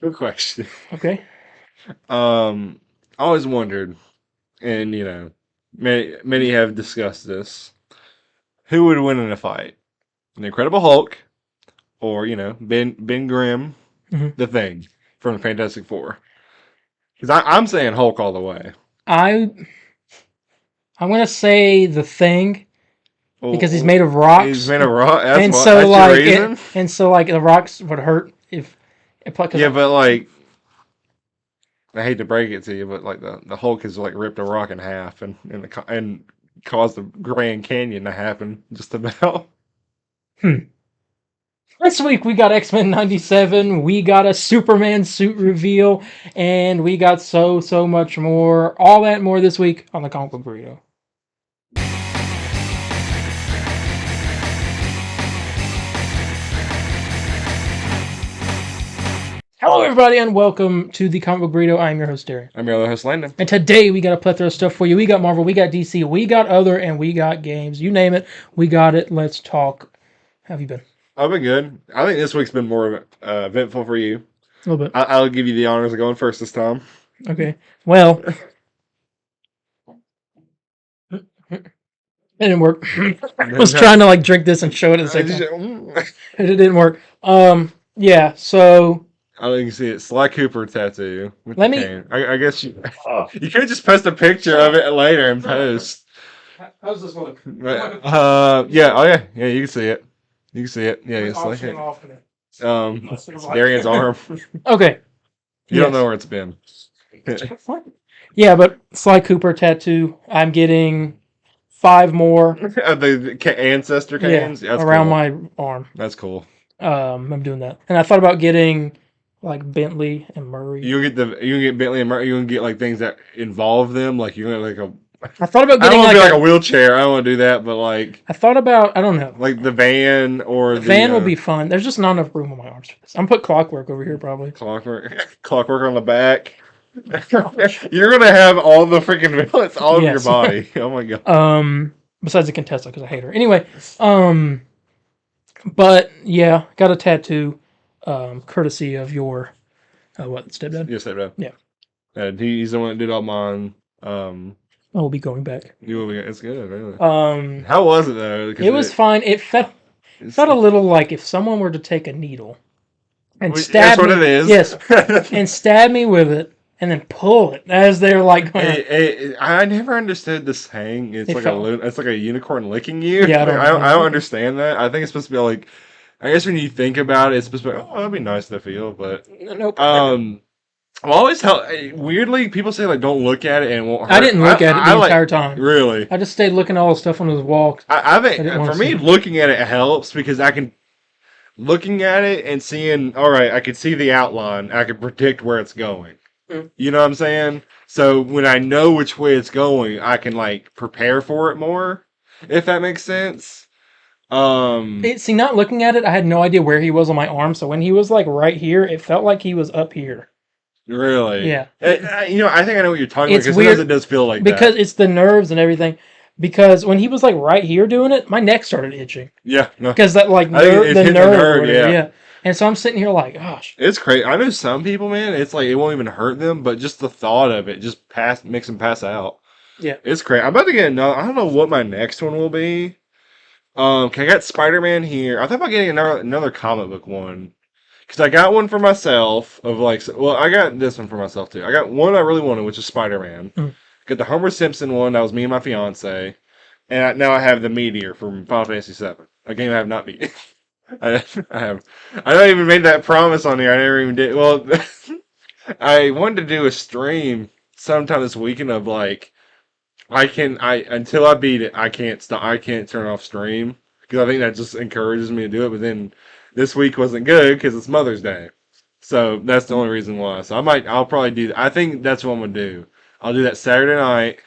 Good question. Okay. I always wondered, and many have discussed this. Who would win in a fight? The Incredible Hulk, or Ben Grimm, hmm the Thing from the Fantastic Four? Because I'm saying Hulk all the way. I I'm gonna say the Thing because he's Oh, made of he's rocks, made of rock. That's and what. so That's your like it, reason. and so like the rocks would hurt if because Yeah, but like I hate to break it to you, but like the Hulk has like ripped a rock in half and caused the Grand Canyon to happen just about. hmm. This week we got X-Men 97, we got a Superman suit reveal, and we got so much more. All that and more this week on the Comic Book Burrito. Hello everybody and welcome to the Comic Book Burrito. I am your host Darien. I'm your other host, Landon. And today we got a plethora of stuff for you. We got Marvel, we got DC, we got other, and we got games. You name it, we got it. Let's talk. How have you been? I've been good. I think this week's been more eventful for you. A little bit. I'll give you the honors of going first this time. Okay. Well, it didn't work. I was trying to like drink this and show it at the same time. It didn't work. Yeah, so I think you can see it. Sly Cooper tattoo with let the me. cane. I guess you could just post a picture of it later and post. How's this look? Yeah. Oh yeah. Yeah. You can see it. You can see it. Yeah. It's like it. Darian's arm. Okay. You don't know where it's been. Yeah, but Sly Cooper tattoo. I'm getting 5 more. The ancestor canes. Yeah, That's around cool. my arm. That's cool. I'm doing that, and I thought about getting like Bentley and Murray. You can get Bentley and Murray. You can get like things that involve them. Like you're gonna like a. I thought about I don't getting want to like be like a wheelchair. I don't want to do that. But like I thought about. I don't know. like the van or The van will be fun. There's just not enough room on my arms for this. I'm put clockwork over here probably. clockwork on the back. You're gonna have all the freaking villains all over your Yes. body. Oh my god. Besides the Contessa because I hate her. Anyway, but yeah, got a tattoo, courtesy of your what stepdad. Yes, stepdad. Yeah. He's the one that did all mine. I will be going back. It's good, really. How was it though? It was fine. It felt a little like if someone were to take a needle and stab that's me. what it is. Yes, and stab me with it, and then pull it as they're like. I never understood the saying. It's like a unicorn licking you. Yeah, I don't understand that. I think it's supposed to be like. I guess when you think about it, it's supposed to be like, oh, that'd be nice to feel, but Nope. Well, always weirdly people say like don't look at it and it won't hurt. I didn't look at it the entire time. Really? I just stayed looking at all the stuff on his wall. I think for me looking at it helps because I can looking at it and seeing all right, I can see the outline. I can predict where it's going. You know what I'm saying? So when I know which way it's going, I can like prepare for it more. If that makes sense. See, not looking at it, I had no idea where he was on my arm. So when he was like right here, it felt like he was up here. Really? Yeah. I think I know what you're talking about because weird it does feel like because that. it's the nerves and everything. Because when he was like right here doing it, my neck started itching. Yeah. No. Because that like the nerve, yeah. And so I'm sitting here like, gosh, it's crazy. I know some people, man. It's like it won't even hurt them, but just the thought of it just makes them pass out. Yeah, it's crazy. I'm about to get another. I don't know what my next one will be. I got Spider-Man here. I thought about getting another comic book one. Because I got one for myself of like, well, I got this one for myself too. I got one I really wanted, which is Spider-Man. Got the Homer Simpson one. That was me and my fiance. And now I have the Meteor from Final Fantasy VII. A game I have not beat. I don't even made that promise on here. I never even did. Well, I wanted to do a stream sometime this weekend of like, until I beat it, I can't stop. I can't turn off stream because I think that just encourages me to do it. But then this week wasn't good because it's Mother's Day, so that's the only reason why. So I'll probably do that. I think that's what I'm gonna do. I'll do that Saturday night,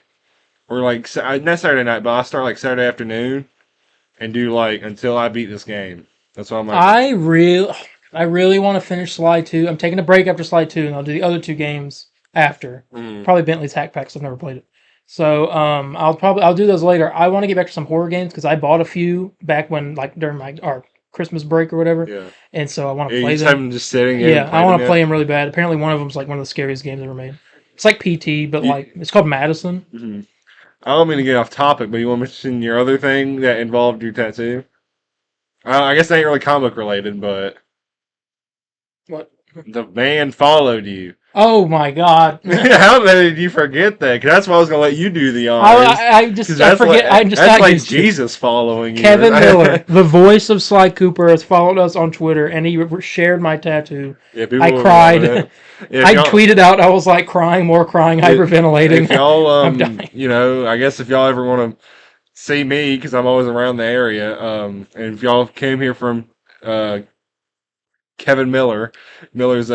or like not Saturday night, but I'll start like Saturday afternoon, and do like until I beat this game. That's what I'm. I really want to finish Sly 2. I'm taking a break after Sly 2, and I'll do the other 2 games after. Probably Bentley's Hack Pack, 'cause I've never played it. So I'll do those later. I want to get back to some horror games because I bought a few back when like during my Christmas break or whatever. Yeah. And so I want to You play just have them. them just sitting in. Yeah, And I want to them play them really bad. Apparently, one of them's like one of the scariest games ever made. It's like PT, but yet. like it's called Madison. I don't mean to get off topic, but you want to mention your other thing that involved your tattoo? I guess it ain't really comic related, but What? the man followed you. Oh my god! How did you forget that? 'Cause that's why I was gonna let you do the honors. I just 'Cause I forget. I just that's got like used to it. Jesus following you. Kevin Miller, the voice of Sly Cooper, has followed us on Twitter, and he shared my tattoo. Yeah, people I were cried. loving it. If I y'all- tweeted out. I was like crying, hyperventilating. If y'all, I'm dying. you know, I guess if y'all ever want to see me, because I'm always around the area, and if y'all came here from Kevin Miller's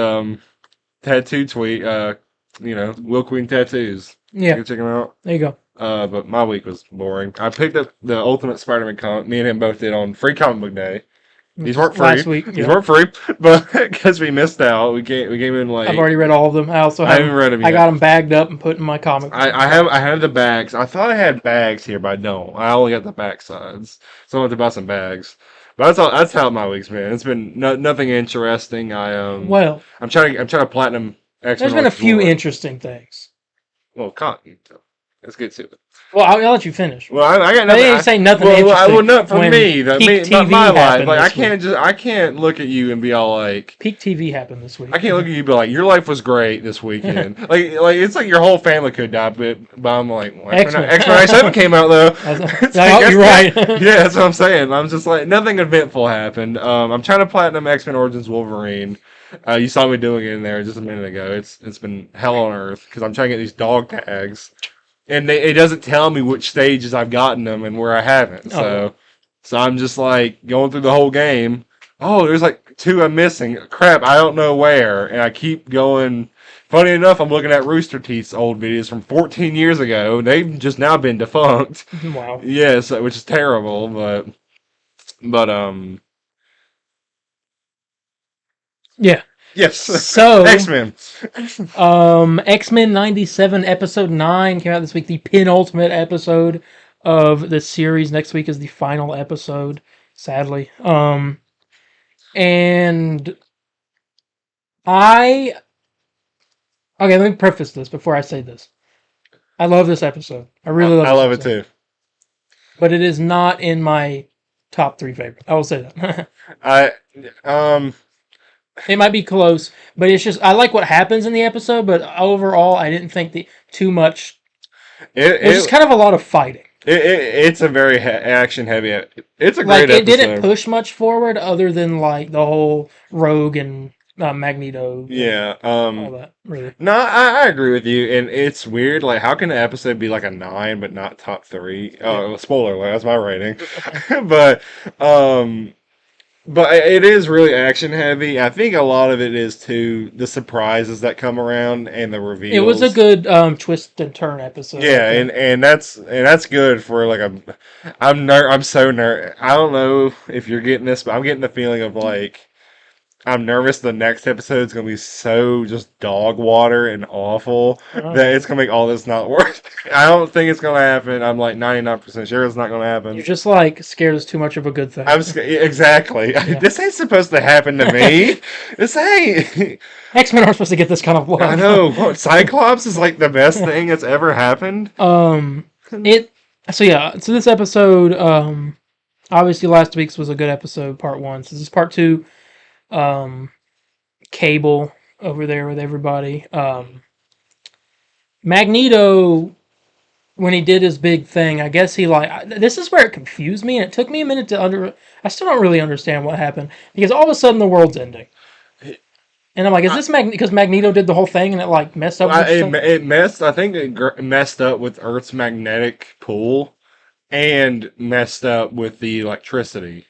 tattoo tweet, you know, Will Queen Tattoos. Yeah, You can check him out. there you go. But my week was boring. I picked up the Ultimate Spider-Man comic. Me and him both did on Free Comic Book Day. These weren't free. Last week, These yeah. weren't free, but because we missed out, we came in late. I've already read all of them. I also I haven't read them yet. I got them bagged up and put in my comic. I had the bags. I thought I had bags here, but I don't. I only got the back sides, so I have to buy some bags. But that's how my week's been. It's been nothing interesting. Well, I'm trying to platinum. there's been a few interesting things. Well, cotton. Let's get to it. Well, I'll let you finish. Well, I got I nothing. didn't say nothing interesting. Well, not for when me. Peak TV My life. happened Like this I can't look at you and be all like. Peak TV happened this week. I can't look at you and be like, your life was great this weekend. like it's like your whole family could die, but I'm like, well, X-Men. X-Men 97 came out though. You're right. Yeah, that's what I'm saying. I'm just like, nothing eventful happened. I'm trying to platinum X-Men Origins Wolverine. You saw me doing it in there just a minute ago. It's been hell on earth because I'm trying to get these dog tags. And it doesn't tell me which stages I've gotten them and where I haven't. So I'm just like going through the whole game. Oh, there's like 2 I'm missing. Crap, I don't know where. And I keep going. Funny enough, I'm looking at Rooster Teeth's old videos from 14 years ago. They've just now been defunct. Wow. Yes, which is terrible, but Yeah. yes. So X-Men. X-Men 97 episode 9 came out this week, the penultimate episode of the series. Next week is the final episode, sadly. And okay, let me preface this before I say this. I love this episode. I really love it. I love it too. But it is not in my top 3 favorites. I will say that. It might be close, but it's just I like what happens in the episode, but overall I didn't think too much. It's just kind of a lot of fighting. It's a very action heavy. It's a Like great it episode. didn't push much forward other than like the whole Rogue and Magneto. Yeah. All that really. No, I agree with you, and it's weird. Like, how can an episode be like a 9 but not top 3? Oh, spoiler alert! That's my rating. But it is really action heavy. I think a lot of it is too the surprises that come around and the reveals. It was a good twist and turn episode. Yeah, and that's good for like I'm so nervous. I don't know if you're getting this, but I'm getting the feeling of like I'm nervous the next episode is going to be so just dog water and awful that it's going to make all this not worth it. I don't think it's going to happen. I'm like 99% sure it's not going to happen. You're just like scared it's too much of a good thing. Exactly. Yeah. This ain't supposed to happen to me. This ain't. X-Men aren't supposed to get this kind of love. I know. What, Cyclops is like the best thing that's ever happened. So this episode, obviously last week's was a good episode, part 1. So this is part 2. Cable over there with everybody. Magneto, when he did his big thing, I guess he this is where it confused me, and it took me a minute I still don't really understand what happened, because all of a sudden the world's ending. And I'm like, is this because Magneto did the whole thing and it like messed up? It messed. I think it messed up with Earth's magnetic pull, and messed up with the electricity.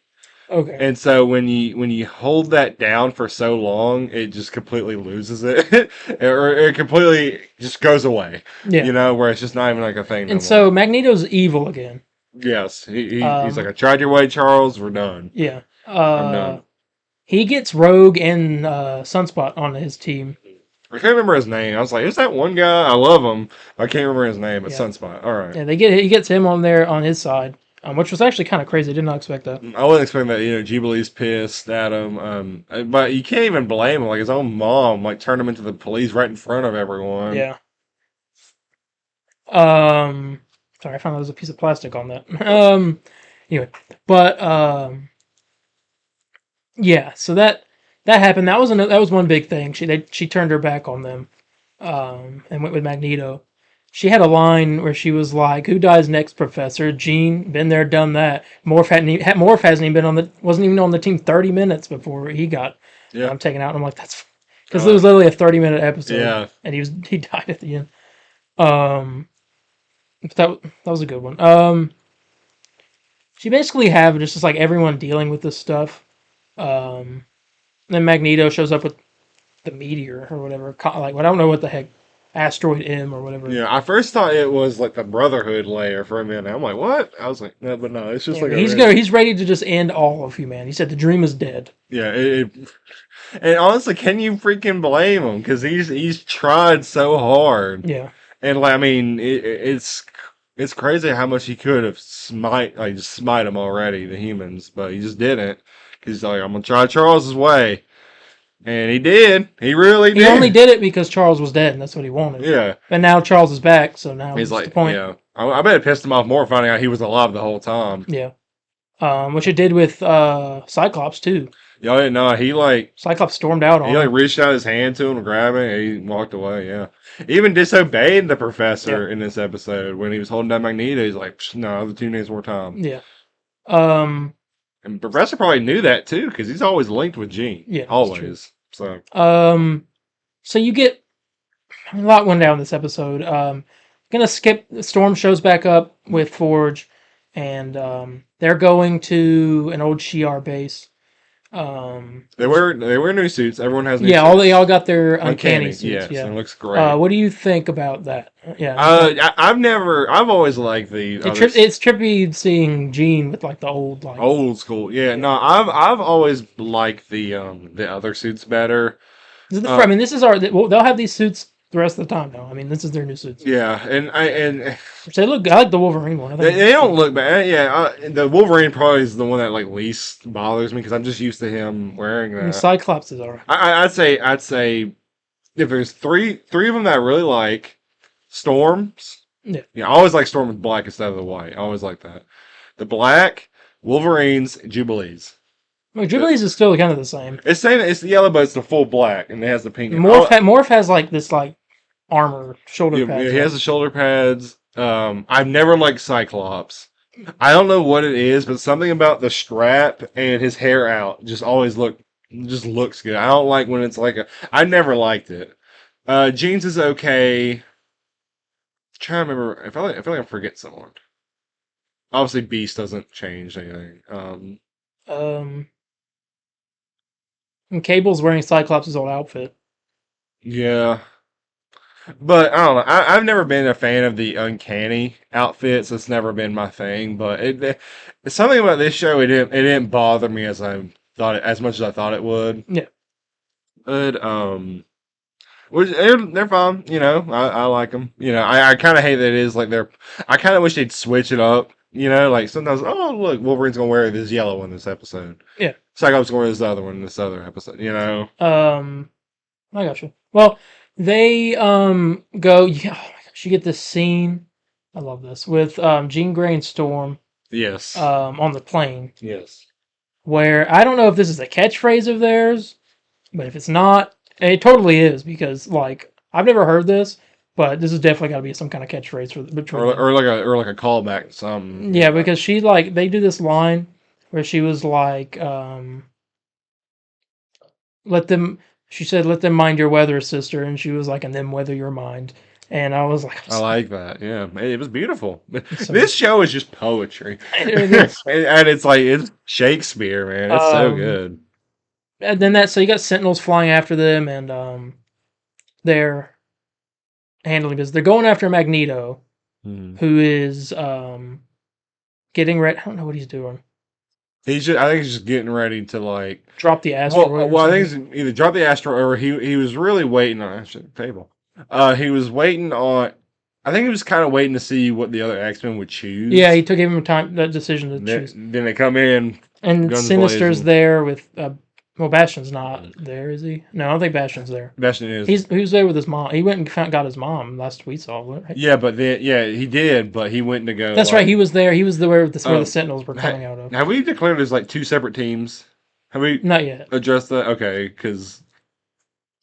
Okay. And so when you hold that down for so long, it just completely loses it, or it completely just goes away. Yeah. You know, where it's just not even like a thing. And so Magneto's evil again. Yes, he's like, I tried your way, Charles. We're done. Yeah. I'm done. He gets Rogue and Sunspot on his team. I can't remember his name. I was like, is that one guy? I love him. I can't remember his name, but Sunspot. All right. Yeah, he gets him on there on his side. which was actually kind of crazy. I did not expect that. I wasn't expecting that. Jubilee's pissed at him. But you can't even blame him. Like his own mom, like turned him into the police right in front of everyone. Yeah. Um, sorry, I found there was a piece of plastic on that. Anyway, but yeah. So that happened. That was one big thing. She turned her back on them, and went with Magneto. She had a line where she was like, "Who dies next, Professor?" Jean, been there, done that. Morph hasn't even been wasn't even on the team 30 minutes before he got Yeah. taken out. And I'm like, that's because it was literally a 30-minute episode, Yeah. and he died at the end. That was a good one. She basically have just like everyone dealing with this stuff. Then Magneto shows up with the meteor or whatever. Like, I don't know what the heck, Asteroid M or whatever. Yeah, I first thought it was like the Brotherhood layer for a minute. I'm like, what? I was like, no, but no, it's just Yeah, like he's ready to just end all of humanity. He said the dream is dead. Yeah, and honestly, can you freaking blame him? Because he's tried so hard. Yeah. And like, I mean, it's crazy how much he could have just smite them already, the humans, but he just didn't. Because he's like, I'm gonna try Charles's way, and he did. He really did. He only did it because Charles was dead, and that's what he wanted. Yeah. And now Charles is back, so now He's what's like, the point? yeah. I bet it pissed him off more finding out he was alive the whole time. Yeah. Which it did with Cyclops too. Y'all didn't know Cyclops stormed out on he him. reached out his hand to him and grabbed him, and he walked away. Yeah, he even disobeyed the professor in this episode when he was holding down Magneto. He's like, "No, the 2 needs more time." Yeah. And Professor probably knew that too because he's always linked with Jean. Yeah, always. So. So you get a lot went down this episode. Gonna skip. Storm shows back up with Forge, and they're going to an old Shi'ar base. They wear new suits. Everyone has new yeah, suits. they all got their uncanny suits. Yes, yeah, and it looks great. What do you think about that? Yeah, I've always liked the. It's trippy seeing Jean with like the old old school. Yeah, no, I've always liked the other suits better. I mean, this is they'll have these suits the rest of the time now. I mean, this is their new suits. Yeah, and they look. I like the Wolverine one. They don't look bad. Yeah, the Wolverine probably is the one that like least bothers me because I'm just used to him wearing that. Cyclops is alright. I'd say if there's three of them that I really like, Storms. Yeah, I always like Storm with black instead of the white. I always like that. The black, Wolverines, Jubilees. Well, Jubilees is still kind of the same. It's saying it's the yellow, but it's the full black, and it has the pink. Morph has like this armor shoulder pads. Yeah, he has the shoulder pads. I've never liked Cyclops. I don't know what it is, but something about the strap and his hair out just looks good. I don't like when it's I never liked it. Jeans is okay. I'm trying to remember. I feel like I forget someone. Obviously, Beast doesn't change anything. And Cable's wearing Cyclops' old outfit. Yeah. But I don't know. I've never been a fan of the uncanny outfits. It's never been my thing. But it's something about this show. It didn't bother me as much as I thought it would. Yeah. But they're fine. I like them. I kind of hate that it is like I kind of wish they'd switch it up. Like sometimes, oh look, Wolverine's gonna wear this yellow one this episode. Yeah. Cyclops gonna wear this other one in this other episode. I got you. Well, they go. Yeah, oh my gosh, you get this scene. I love this with Jean Grey and Storm. Yes. On the plane. Yes. Where I don't know if this is a catchphrase of theirs, but if it's not, it totally is because I've never heard this, but this has definitely got to be some kind of catchphrase for between or like a callback to something. Yeah, because she they do this line where she was like, she said, let them mind your weather, sister. And she was like, and them weather your mind. And I was like, I like that. Yeah. It was beautiful. This show is just poetry. It is. And it's Shakespeare, man. It's so good. And then so you got Sentinels flying after them, and they're handling business. They're going after Magneto, who is getting ready. I don't know what he's doing. I think he's just getting ready to drop the asteroid. Well, I think he's either drop the asteroid or he was really waiting on the table. He was waiting on I think he was kind of waiting to see what the other X-Men would choose. Yeah, he took him time that decision to choose. Then they come in, And guns Sinister's blazing. there with. Well, Bastion's not there, is he? No, I don't think Bastion's there. Bastion is. He was there with his mom. He went and got his mom last we saw. Right? Yeah, but then he did, but he went to go. That's right. He was there. He was where the Um, Sentinels were coming out of. Have we declared as like two separate teams? Have we Not yet. addressed that? Okay, because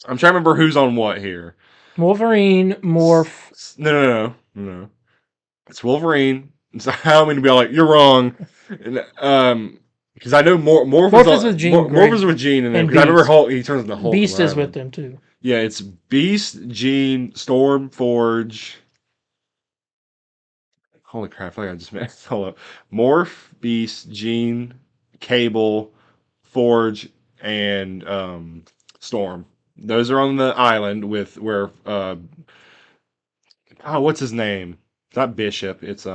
I'm trying to remember who's on what here. Wolverine, Morph. No. It's Wolverine. So how am I going to be like, you're wrong? And, because I know Morph is with Jean Morph is with Jean, and because I remember Beast. Hulk, he turns into Hulk. Beast is with them too. Yeah, it's Beast, Jean, Storm, Forge. Holy crap! I feel like I just messed. Hold up. Morph, Beast, Jean, Cable, Forge, and Storm. Those are on the island with where what's his name? It's not Bishop. It's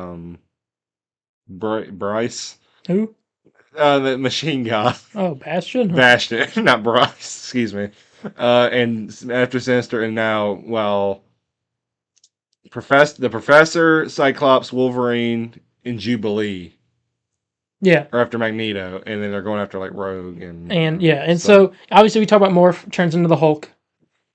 Bryce. Who? The machine guy. Oh, Bastion. Bastion, not Bryce. Excuse me. And after Sinister, and now the Professor, Cyclops, Wolverine, and Jubilee. Yeah. Or after Magneto, and then they're going after like Rogue and so obviously we talk about Morph turns into the Hulk.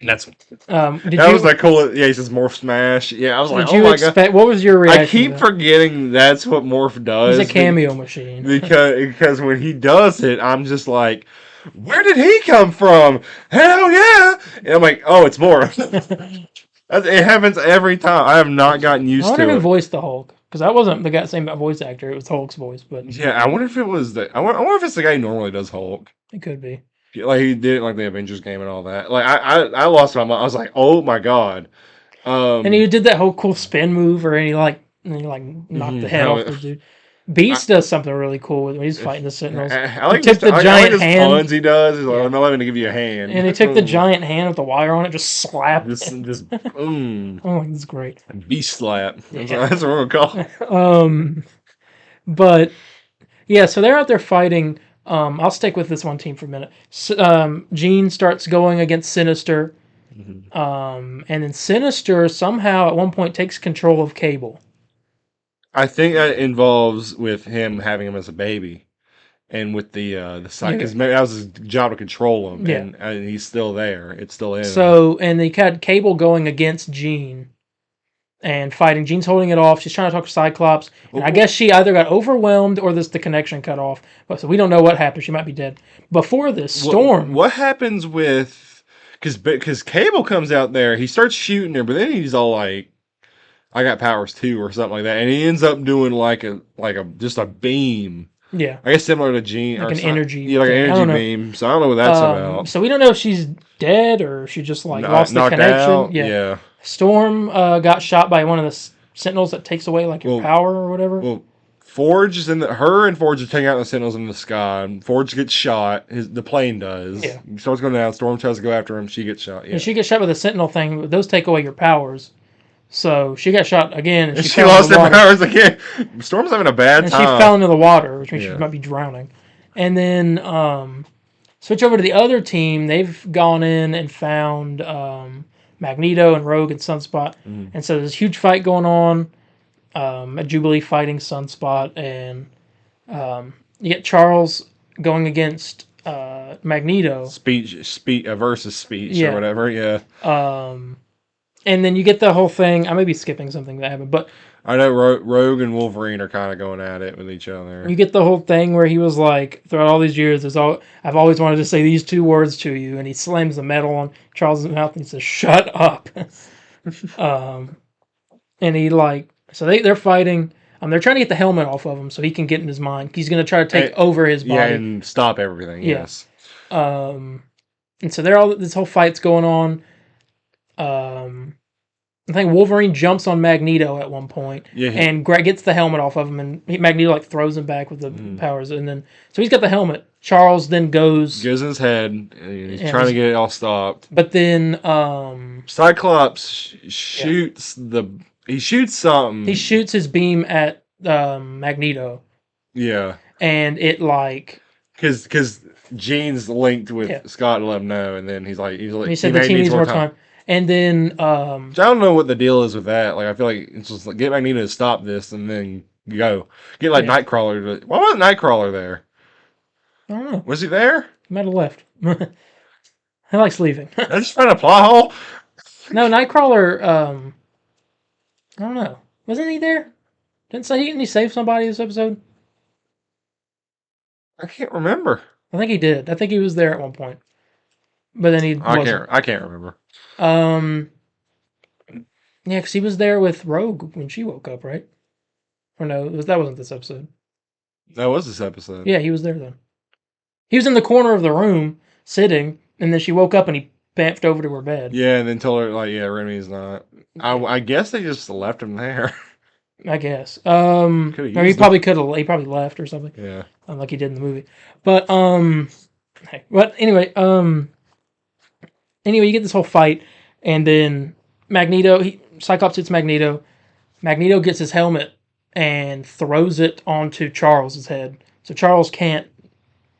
That's that was like cool. Yeah, he says Morph Smash. Yeah, I was like, did you expect? What was your reaction? I keep forgetting that's what Morph does. He's a cameo machine. because when he does it, I'm just like, where did he come from? Hell yeah! And I'm like, oh, it's Morph. It happens every time. I have not gotten used to it. I wonder who voiced the Hulk, because that wasn't the same voice actor. It was Hulk's voice, but yeah, I wonder if it was I wonder if it's the guy who normally does Hulk. It could be. Like he did it like the Avengers game and all that. Like I lost my mind. I was like, oh my god. And he did that whole cool spin move, and he knocked the head off the dude. Beast does something really cool when he's fighting the Sentinels. I like he took the giant hand. Puns he does. He's like, I'm not going to give you a hand. And he took the giant hand with the wire on it, just slapped. Oh, that's great. Beast slap. That's what we're call it. But yeah, so they're out there fighting. I'll stick with this one team for a minute. Jean starts going against Sinister. And then Sinister somehow at one point takes control of Cable. I think that involves with him having him as a baby, and with the side, because that was his job to control him, and he's still there. It's still in. So, and they had Cable going against Jean and fighting. Jean's holding it off. She's trying to talk to Cyclops, and I guess she either got overwhelmed or the connection cut off. So we don't know what happened. She might be dead. Before this, Storm. What happens with? Because Cable comes out there, he starts shooting her, but then he's all like, I got powers too, or something like that, and he ends up doing like a just a beam. Yeah, I guess similar to Jean, like an energy. Yeah, like an energy beam. So I don't know what that's about. So we don't know if she's dead or she just lost the connection. Out. Yeah. Storm got shot by one of the Sentinels that takes away your power or whatever. Well, Forge is her and Forge are taking out the Sentinels in the sky. And Forge gets shot. The plane does. Yeah. He starts going down. Storm tries to go after him. She gets shot. Yeah. And she gets shot with the Sentinel thing. Those take away your powers. So she got shot again, and she lost her powers again. Storm's having a bad time. She fell into the water, which means she might be drowning. And then switch over to the other team. They've gone in and found Magneto and Rogue and Sunspot, and so there's a huge fight going on. At Jubilee fighting Sunspot, and you get Charles going against Magneto. Speech versus speech or whatever. Yeah. And then you get the whole thing. I may be skipping something that happened, but I know Rogue and Wolverine are kind of going at it with each other. You get the whole thing where he was like, throughout all these years, I've always wanted to say these two words to you, and he slams the metal on Charles' mouth and he says, "Shut up." And he so they're fighting. They're trying to get the helmet off of him so he can get in his mind. He's going to try to take over his body. Yeah, and stop everything. Yes. And so this whole fight's going on. I think Wolverine jumps on Magneto at one point, and gets the helmet off of him, and Magneto throws him back with the powers, and then so he's got the helmet. Charles then goes in his head, and he's trying to get it all stopped. But then Cyclops shoots he shoots something. He shoots his beam at Magneto. Yeah, and it because Jean's linked Yeah. with Scott to let him know, and then he's like, He said the team needs more time. And then Which I don't know what the deal is with that. Like, I feel like it's just like get Magneto to stop this, and then go get like Yeah. Nightcrawler. Why wasn't Nightcrawler there? I don't know. Was he there? He might have left. He likes leaving. I just found a plot hole. No, Nightcrawler. I don't know. Wasn't he there? Didn't he save somebody this episode? I can't remember. I think he did. I think he was there at one point, but then he wasn't. I can't remember. Yeah, because he was there with Rogue when she woke up, right? Or no, that wasn't this episode. That was this episode. Yeah, he was there then. He was in the corner of the room sitting, and then she woke up and he bamfed over to her bed. Yeah, and then told her like, yeah, Remy's not. I guess they just left him there. I guess. Or he probably could have. He probably left or something. Yeah. Like he did in the movie. But hey, but anyway, you get this whole fight, and then Magneto, Cyclops hits Magneto. Magneto gets his helmet and throws it onto Charles's head, so Charles can't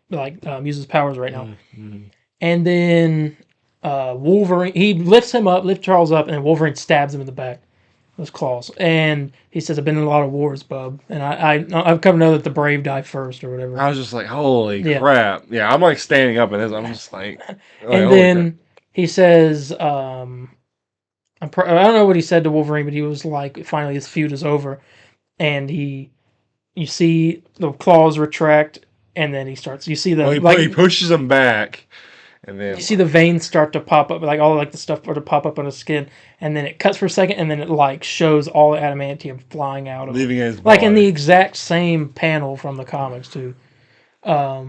use his powers right now. Mm-hmm. And then Wolverine, he lifts Charles up, and then Wolverine stabs him in the back with his claws. And he says, "I've been in a lot of wars, bub, and I've come to know that the brave die first, or whatever." I was just like, holy crap! Yeah, I'm like standing up, and I'm just like, and then he says, I don't know what he said to Wolverine, but he was like, finally his feud is over. And you see the claws retract, and then he see the he pushes him back, and then you see the veins start to pop up, like all like the stuff start to pop up on his skin, and then it cuts for a second, and then it like shows all the adamantium flying out of leaving him. his body. Like in the exact same panel from the comics too. Let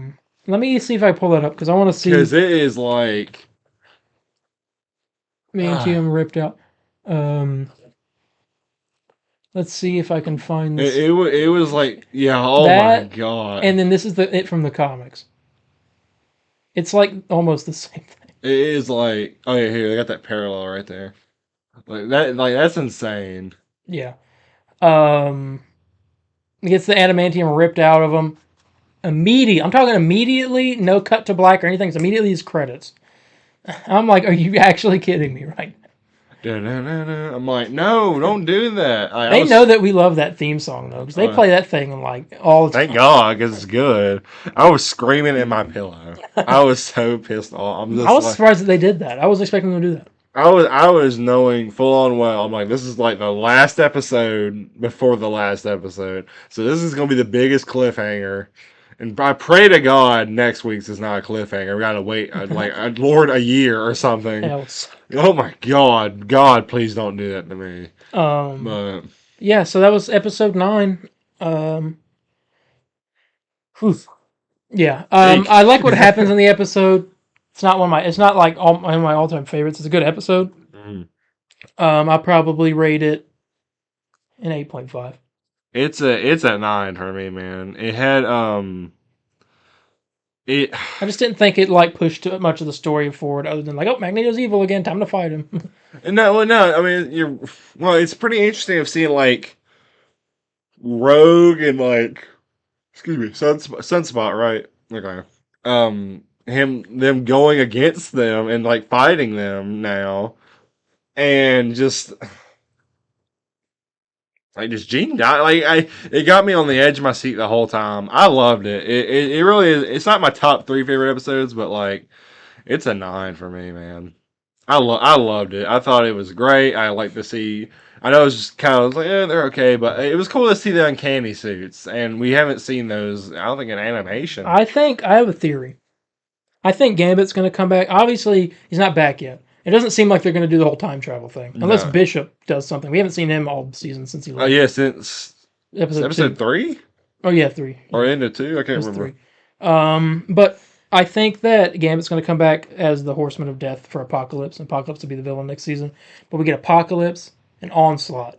me see if I pull that up because I want to see, because it is like adamantium ripped out. Let's see if I can find this. It was like, yeah, my god. And then this is it from the comics. It's like almost the same thing. It is like, oh yeah, here, they got that parallel right there. That's insane. Yeah. He gets the adamantium ripped out of him. I'm talking immediately, no cut to black or anything. It's immediately his credits. I'm like, are you actually kidding me right now? I'm like, no, don't do that. They know that we love that theme song though, because they play that thing like all the time. Thank God, because it's good. I was screaming in my pillow. I was so pissed off. I was surprised that they did that. I was expecting them to do that. I was knowing full on well. I'm like, this is like the last episode before the last episode, so this is gonna be the biggest cliffhanger. And I pray to God next week's is not a cliffhanger. We gotta wait a year or something. Else. Oh my God, God, please don't do that to me. But yeah, so that was episode 9. Yeah, I like what happens in the episode. It's not like one of my all-time favorites. It's a good episode. Mm-hmm. I'll probably rate it an 8.5. It's a 9 for me, man. It had I just didn't think it like pushed too much of the story forward, other than like, oh, Magneto's evil again, time to fight him. No. I mean, it's pretty interesting of seeing like Rogue and like, excuse me, Sunspot, right? Okay. Them going against them and like fighting them now, and just. Like, just Jean died. It got me on the edge of my seat the whole time. I loved it. It really is. It's not my top 3 favorite episodes, but like, it's a 9 for me, man. I loved it. I thought it was great. I like to see. I know it's just kind of like, they're okay, but it was cool to see the uncanny suits, and we haven't seen those. I don't think in animation. I have a theory. I think Gambit's going to come back. Obviously, he's not back yet. It doesn't seem like they're going to do the whole time travel thing. Unless Bishop does something. We haven't seen him all season since he left. Oh, yeah, since episode 3? Oh, yeah, 3. Or into 2? I can't remember. 3. But I think that Gambit's going to come back as the Horseman of Death for Apocalypse. Apocalypse will be the villain next season. But we get Apocalypse and Onslaught.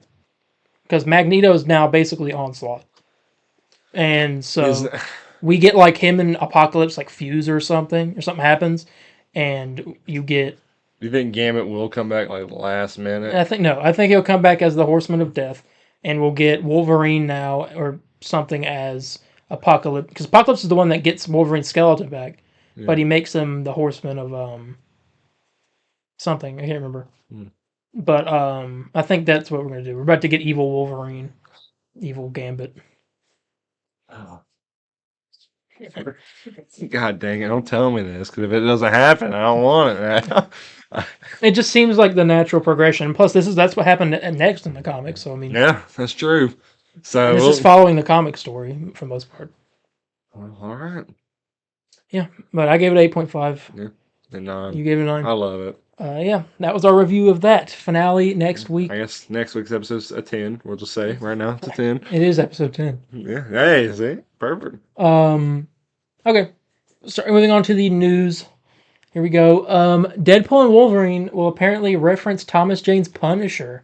Because Magneto is now basically Onslaught. And so we get like him and Apocalypse like fuse or something happens. And you get... Do you think Gambit will come back like last minute? I think he'll come back as the Horseman of Death, and we'll get Wolverine now or something as Apocalypse, because Apocalypse is the one that gets Wolverine's skeleton back. Yeah. but he makes them the Horsemen of something. I can't remember. Hmm. But I think that's what we're gonna do. We're about to get evil Wolverine, evil Gambit. Oh. God dang it! Don't tell me this, because if it doesn't happen, I don't want it now. It just seems like the natural progression. Plus, that's what happened next in the comics. So I mean, Yeah, that's true. and So, it's just following the comic story for the most part. all right. Yeah, but I gave it 8.5. Yeah, and You gave it a I 9. love it. Yeah, that was our review of that finale next week. I guess next week's episode's a 10. We'll just say right now it's a 10. It is episode 10. Yeah. Hey, see, perfect. Okay, moving on to the news. Here we go. Deadpool and Wolverine will apparently reference Thomas Jane's Punisher.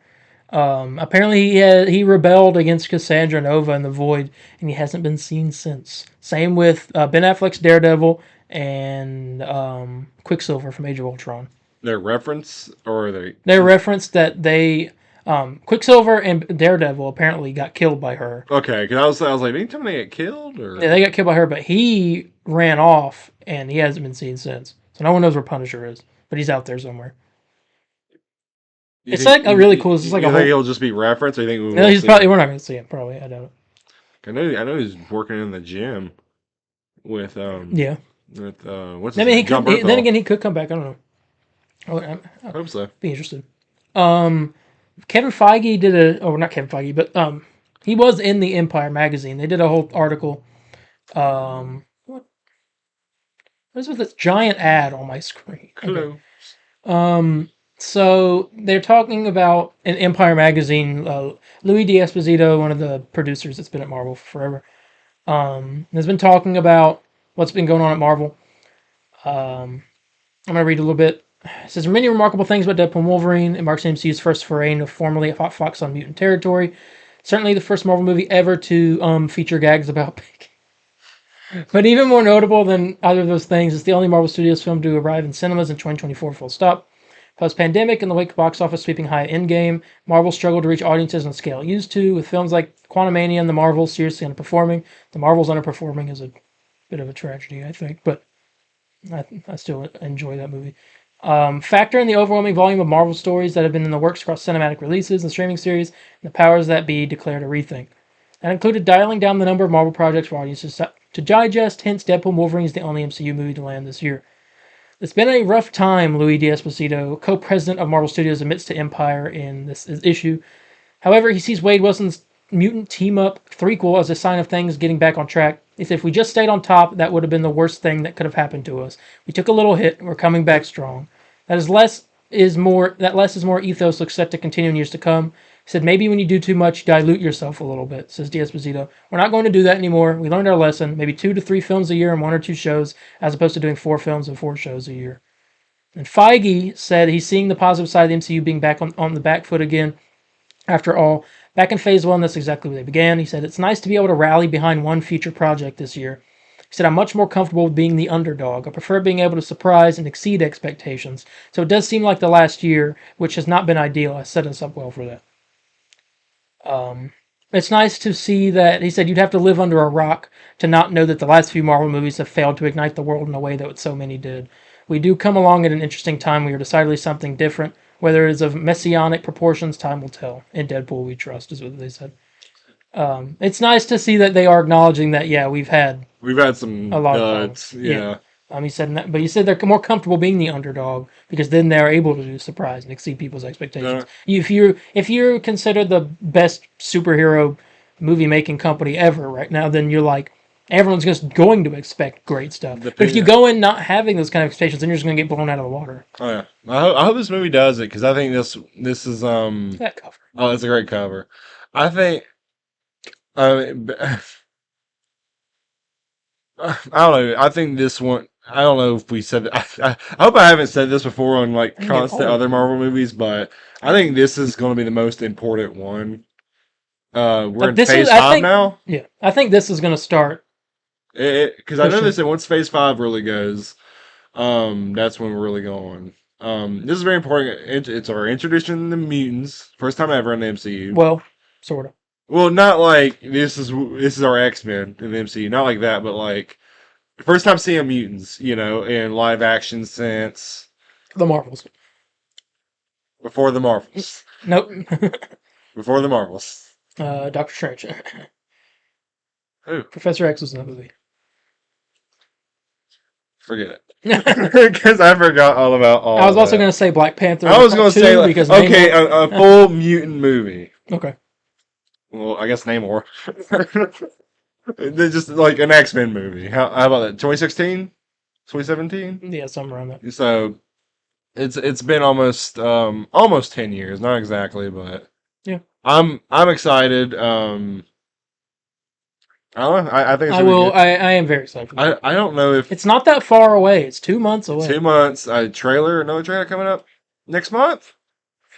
Apparently he rebelled against Cassandra Nova in the Void, and he hasn't been seen since. Same with Ben Affleck's Daredevil and Quicksilver from Age of Ultron. Their reference or they? They referenced that Quicksilver and Daredevil apparently got killed by her. Okay, because I was like, anytime they get killed or Yeah, they got killed by her, but he ran off and he hasn't been seen since. So no one knows where Punisher is, but he's out there somewhere. It's like a really cool. It's just like you a think whole. he'll just be referenced, or you think we No, will he's see probably him? we're not going to see him. Probably, I doubt it. I know he's working in the gym with Yeah. what's I his mean, name? John then Bernthal. again, he could come back. I don't know. I hope so. Be interested. Kevin Feige did not Kevin Feige, but he was in the Empire magazine. They did a whole article. What is with this giant ad on my screen? Hello. Okay. So they're talking about in Empire magazine. Louis D'Esposito, one of the producers that's been at Marvel for forever, has been talking about what's been going on at Marvel. I'm gonna read a little bit. It says, there are many remarkable things about Deadpool and Wolverine. It marks MCU's first foray into formally Fox on mutant territory. Certainly the first Marvel movie ever to feature gags about pig. But even more notable than either of those things, it's the only Marvel Studios film to arrive in cinemas in 2024 full stop. Post-pandemic, in the wake of box office sweeping high Endgame, Marvel struggled to reach audiences on the scale it used to, with films like Quantumania and The Marvels seriously underperforming. The Marvels underperforming is a bit of a tragedy, I think, but I still enjoy that movie. Factor in the overwhelming volume of Marvel stories that have been in the works across cinematic releases and streaming series, and the powers that be declared a rethink. That included dialing down the number of Marvel projects for audiences to digest, hence Deadpool and Wolverine is the only MCU movie to land this year. It's been a rough time, Louis D'Esposito, co-president of Marvel Studios, admits to Empire in this issue. However, he sees Wade Wilson's mutant team-up threequel as a sign of things getting back on track. He said, if we just stayed on top, that would have been the worst thing that could have happened to us. We took a little hit, we're coming back strong. That less is more ethos looks set to continue in years to come. He said, maybe when you do too much, you dilute yourself a little bit, says D'Esposito. We're not going to do that anymore. We learned our lesson. Maybe 2 to 3 films a year and 1 or 2 shows, as opposed to doing 4 films and 4 shows a year. And Feige said he's seeing the positive side of the MCU being back on the back foot again. After all, back in Phase 1, that's exactly where they began. He said, it's nice to be able to rally behind one future project this year. He said, I'm much more comfortable with being the underdog. I prefer being able to surprise and exceed expectations. So it does seem like the last year, which has not been ideal, has set us up well for that. It's nice to see that, he said, you'd have to live under a rock to not know that the last few Marvel movies have failed to ignite the world in a way that so many did. We do come along at an interesting time. We are decidedly something different. Whether it is of messianic proportions, time will tell. In Deadpool, we trust, is what they said. It's nice to see that they are acknowledging that, yeah, we've had some a lot of duds. problems. Yeah. He said that, but he said they're more comfortable being the underdog because then they're able to do surprise and exceed people's expectations. If you're considered the best superhero movie making company ever right now, then you're like everyone's just going to expect great stuff. But if you go in not having those kind of expectations, then you're just going to get blown out of the water. Oh yeah, I hope this movie does it because I think this is That cover. Oh, it's a great cover. I think. I mean, I don't know. I think this one. I don't know if we said. I hope I haven't said this before on like constant other Marvel movies, but I think this is going to be the most important one. We're in Phase 5 now. Yeah, I think this is going to start. Because I know they said once Phase 5 really goes, that's when we're really going. This is very important. It's our introduction to the mutants, first time ever in the MCU. Well, sort of. Well, not like this is our X-Men in the MCU, not like that, but like First time seeing mutants, in live action since The Marvels. before the Marvels. Nope. Before the Marvels. Doctor Strange. Who? Professor X was in the movie. Forget it. Because I forgot all about all I was of also that. going to say Black Panther. I was going to say, because okay, Namor. a full mutant movie. Okay. Well, I guess Namor. They're just like an X-Men movie. How about that? 2016? 2017? Yeah, somewhere around that. So it's been almost 10 years, not exactly, but Yeah. I'm excited. I don't know. I think it's I gonna be will. good. I am very excited for that. I don't know if It's not that far away. It's 2 months away. 2 months, another trailer coming up next month.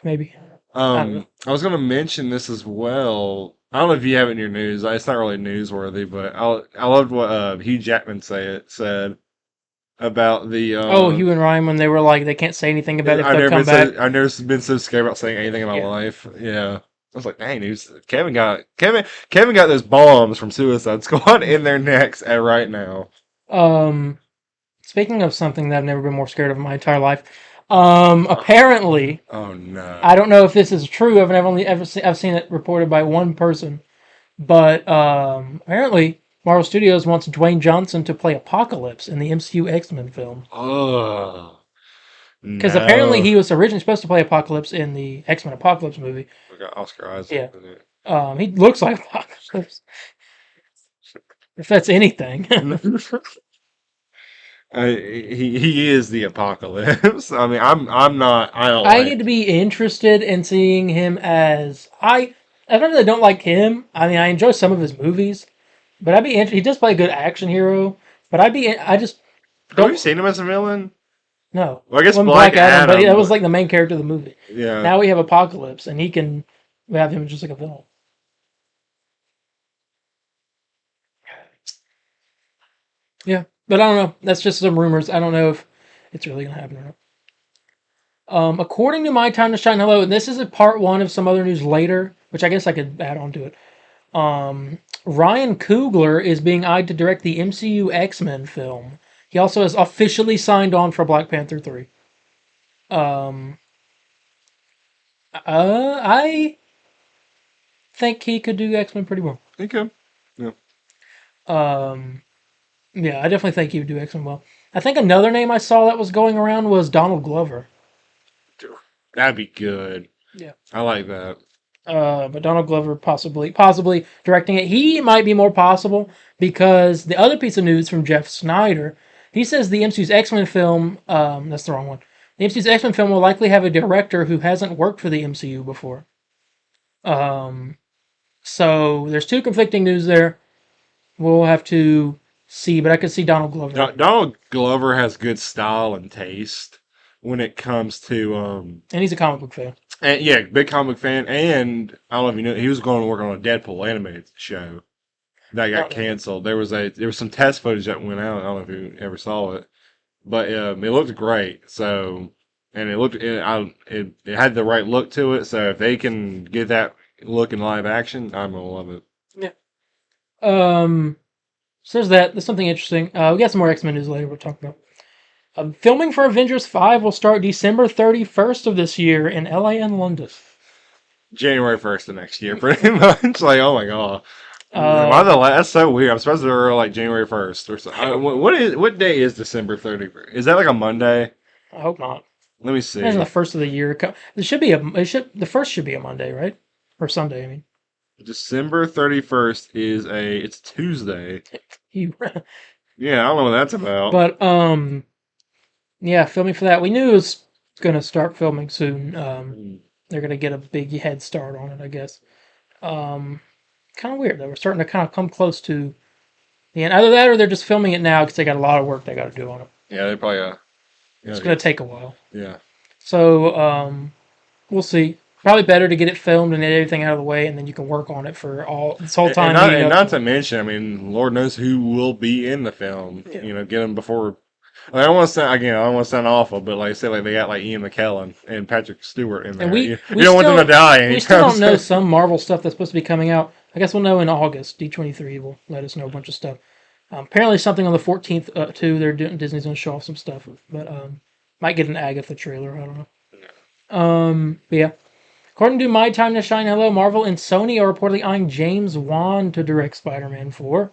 Maybe. I don't know. I was gonna mention this as well. I don't know if you have it in your news. It's not really newsworthy, but I loved what Hugh Jackman said about the. Oh, Hugh and Ryan, when they were like, they can't say anything about if they'll come back. I've never been so scared about saying anything in my Yeah. life. Yeah, I was like, dang, dude, Kevin got those bombs from Suicide Squad in their necks right now. Speaking of something that I've never been more scared of in my entire life, apparently, Oh no! I don't know if this is true. I've seen it reported by one person, but apparently, Marvel Studios wants Dwayne Johnson to play Apocalypse in the MCU X-Men film. Oh Because apparently no! he was originally supposed to play Apocalypse in the X-Men Apocalypse movie. We got Oscar Yeah. Isaac. In it. He looks like Apocalypse. If that's anything. He is the apocalypse. I mean, I'm not. I don't I like. need to be interested in seeing him as I don't really don't like him. I mean, I enjoy some of his movies, but I'd be interested. He does play a good action hero, but I just Have don't you seen him as a villain? know. Well, I guess When Black Adam, but Adam. that was like the main character of the movie. Yeah. Now we have Apocalypse, and we have him just like a villain. Yeah, but I don't know. That's just some rumors. I don't know if it's really gonna happen or not. According to My Time to Shine, hello, and this is a part one of some other news later, which I guess I could add on to it. Ryan Coogler is being eyed to direct the MCU X-Men film. He also has officially signed on for Black Panther 3. I think he could do X-Men pretty well. Okay. Yeah. Yeah, I definitely think he would do X-Men well. I think another name I saw that was going around was Donald Glover. That'd be good. Yeah. I like that. But Donald Glover possibly directing it. He might be more possible because the other piece of news from Jeff Snyder, he says the MCU's X-Men film, that's the wrong one. The MCU's X-Men film will likely have a director who hasn't worked for the MCU before. So there's two conflicting news there. We'll have to see, but I could see Donald Glover. Donald Glover has good style and taste when it comes to And he's a comic book fan. and yeah, big comic fan. And I don't know if you know, he was going to work on a Deadpool animated show that got canceled. There was some test footage that went out. I don't know if you ever saw it, but it looked great. So and it had the right look to it. So if they can get that look in live action, I'm gonna love it. Yeah. So there's that. There's something interesting. We got some more X-Men news later we'll talk about. Filming for Avengers 5 will start December 31st of this year in LA and London. January 1st of next year, pretty much. Like, oh my god. That's so weird. I'm supposed to go like January 1st or something. What day is December 31st? Is that like a Monday? I hope not. Let me see. Imagine the first of the year. The first should be a Monday, right? Or Sunday, I mean. December 31st it's Tuesday. You. Yeah, I don't know what that's about. But yeah, filming for that. We knew it was going to start filming soon. They're going to get a big head start on it, I guess. Kind of weird though. We're starting to kind of come close to the end. Either that, or they're just filming it now because they got a lot of work they got to do on it. Yeah, they probably It's going to take a while. Yeah. So we'll see. Probably better to get it filmed and get everything out of the way, and then you can work on it for this whole time. And not to mention, I mean, Lord knows who will be in the film. Yeah. Get them before. I don't want to sound awful, but like I said, like they got like Ian McKellen and Patrick Stewart in there. And we you don't want them to die. We still don't know some Marvel stuff that's supposed to be coming out. I guess we'll know in August. D23 will let us know a bunch of stuff. Apparently, something on the 14th too. They're doing Disney's gonna show off some stuff, but might get an Agatha trailer. I don't know. But yeah. According to My Time to Shine, hello, Marvel and Sony are reportedly eyeing James Wan to direct Spider-Man 4.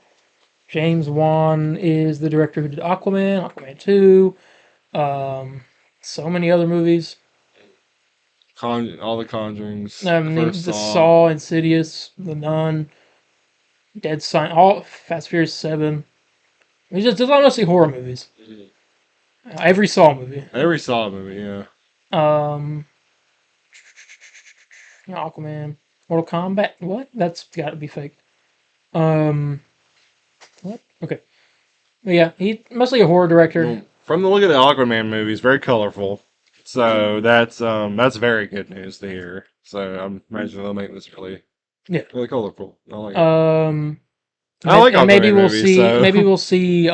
James Wan is the director who did Aquaman, Aquaman 2, so many other movies. All the Conjurings. The Saw, Insidious, The Nun, Dead Silence, all Fast Furious 7. It's just mostly horror movies. Every Saw movie. Every Saw movie, yeah. Aquaman, Mortal Kombat. What? That's got to be fake. What? Okay. But yeah, he's mostly a horror director. Well, from the look of the Aquaman movies, very colorful. So that's very good news to hear. So I'm imagining they'll make this really colorful. I like it. I like Aquaman maybe we'll movies, see. so. Maybe we'll see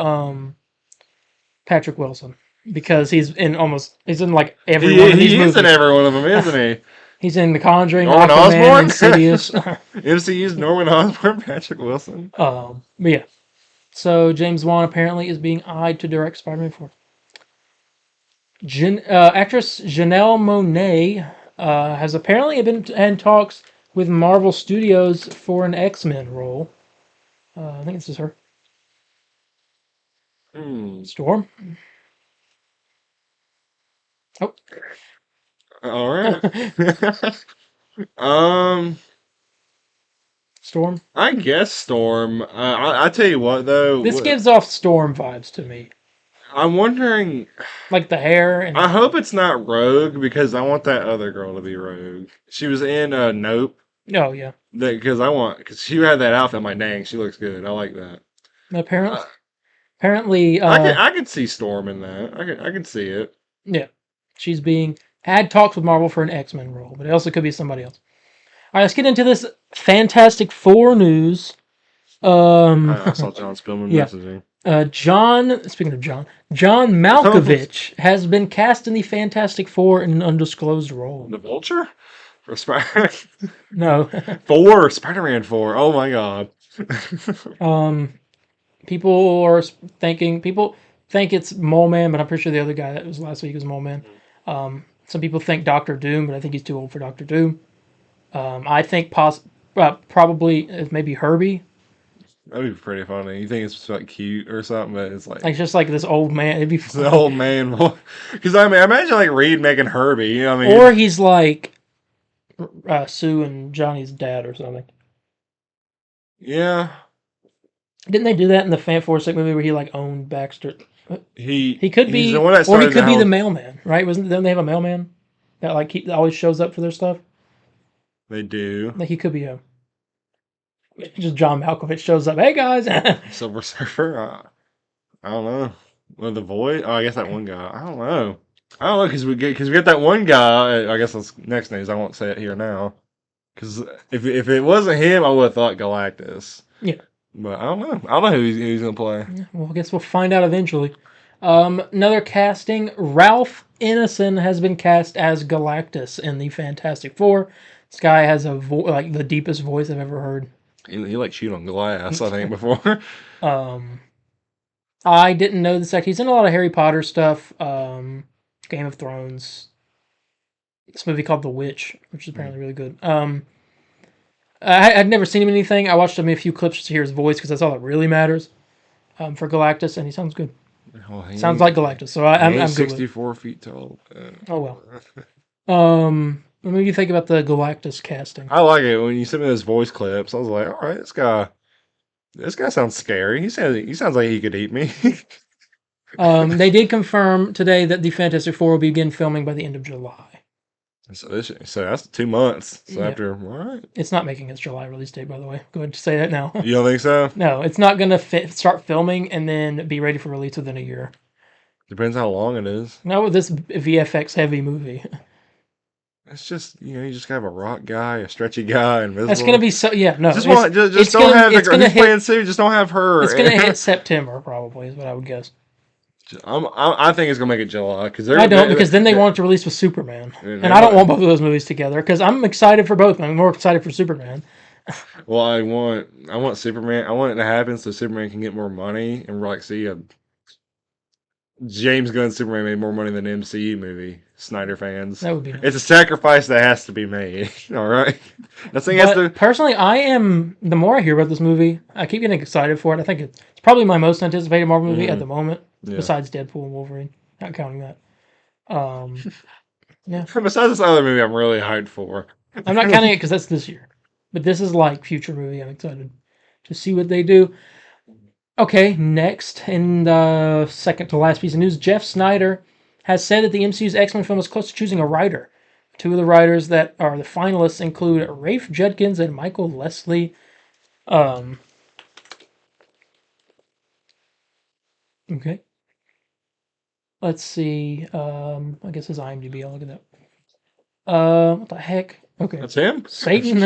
Patrick Wilson because he's in like every one of these movies. He's in every one of them, isn't he? He's in The Conjuring, Norman Aquaman, Osborn? Insidious. MCU's Norman Osborn, Patrick Wilson. But yeah. So James Wan apparently is being eyed to direct Spider-Man 4. Actress Janelle Monáe has apparently been in talks with Marvel Studios for an X-Men role. I think this is her. Storm. Oh. All right. Storm. I guess Storm. I tell you what though. This gives off Storm vibes to me. I'm wondering, like the hair. And I hope it's not Rogue because I want that other girl to be Rogue. She was in Nope. Oh yeah. Because she had that outfit. I'm like, dang, she looks good. I like that. Apparently, I could see Storm in that. I could see it. Yeah, she's had talks with Marvel for an X-Men role, but it also could be somebody else. All right, let's get into this Fantastic Four news. I saw John Spillman messaging. Speaking of John Malkovich has been cast in the Fantastic Four in an undisclosed role. The Vulture? For Spider? No. Spider-Man 4. Oh my god. People think it's Mole Man, but I'm pretty sure the other guy that was last week was Mole Man. Some people think Doctor Doom, but I think he's too old for Doctor Doom. I think probably maybe Herbie. That'd be pretty funny. You think it's like cute or something, but it's like just like this old man. It'd be funny. The old man. Because I mean, imagine like Reed making Herbie. You know what I mean? Or he's like Sue and Johnny's dad or something. Yeah. Didn't they do that in the Fantastic movie where he like owned Baxter? He could be, or he could be the mailman, right? Don't they have a mailman that like always shows up for their stuff? They do. Like he could be just John Malkovich shows up. Hey guys, Silver Surfer. I don't know. Well, the Void. Oh, I guess that one guy. I don't know because we get that one guy. I guess that's next news. I won't say it here now because if it wasn't him, I would have thought Galactus. Yeah. But I don't know. I don't know who he's gonna play. Well, I guess we'll find out eventually. Another casting: Ralph Ineson has been cast as Galactus in the Fantastic Four. This guy has like the deepest voice I've ever heard. He like chewed on glass, I think, before. I didn't know this actor. He's in a lot of Harry Potter stuff, Game of Thrones. This movie called The Witch, which is apparently really good. I'd never seen him in anything. I watched him in a few clips to hear his voice because that's all that really matters for Galactus, and he sounds good. Sounds like Galactus, so I'm good. 64 feet tall. Oh well. What do you think about the Galactus casting? I like it. When you sent me those voice clips, I was like, all right, this guy sounds scary. He sounds like he could eat me. They did confirm today that the Fantastic Four will begin filming by the end of July. So that's 2 months. So after, all right. It's not making its July release date, by the way. Go ahead and say that now. You don't think so? No, it's not going to start filming and then be ready for release within a year. Depends how long it is. Not with this VFX heavy movie. It's just, you just have a rock guy, a stretchy guy, invisible. That's going to be so, yeah, no. Just don't have the girl who's playing Sue, just don't have her. It's going to hit September, probably, is what I would guess. I think it's going to make it July. Because then they want it to release with Superman. And I don't want both of those movies together, because I'm excited for both. I'm more excited for Superman. Well, I want Superman. I want it to happen so Superman can get more money, and we're like, see, James Gunn Superman made more money than an MCU movie. Snyder fans, That would be nice. it's a sacrifice that has to be made. All right, nothing has to. But personally, I am. The more I hear about this movie, I keep getting excited for it. I think it's probably my most anticipated Marvel movie at the moment, Yeah. besides Deadpool and Wolverine, not counting that. Yeah, Besides this other movie, I'm really hyped for. I'm not counting it because that's this year, but this is like future movie. I'm excited to see what they do. Okay, next, in the second to last piece of news, Jeff Snyder has said that the MCU's X-Men film is close to choosing a writer. Two of the writers that are the finalists include Rafe Judkins and Michael Leslie. Okay. Let's see. I guess his IMDb. I'll look at that. What the heck? Okay. That's him. Satan.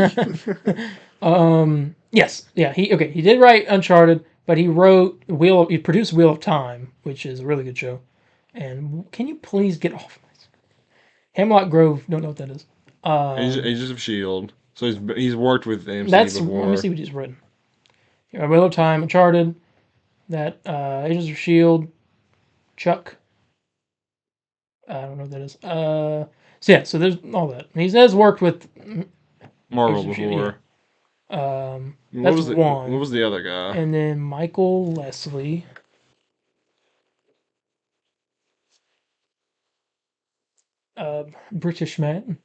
Yes. Yeah. He did write Uncharted, but he he produced Wheel of Time, which is a really good show. And can you please get off my screen? Hemlock Grove, don't know what that is. Agents of Shield. So he's worked with the MCU Let before. me see what he's written. Wheel of Time, Uncharted, that Agents of Shield, Chuck. I don't know what that is. So there's all that. He has worked with Marvel Agents of Shield, before. That's one. What was the other guy? And then Michael Leslie. British man.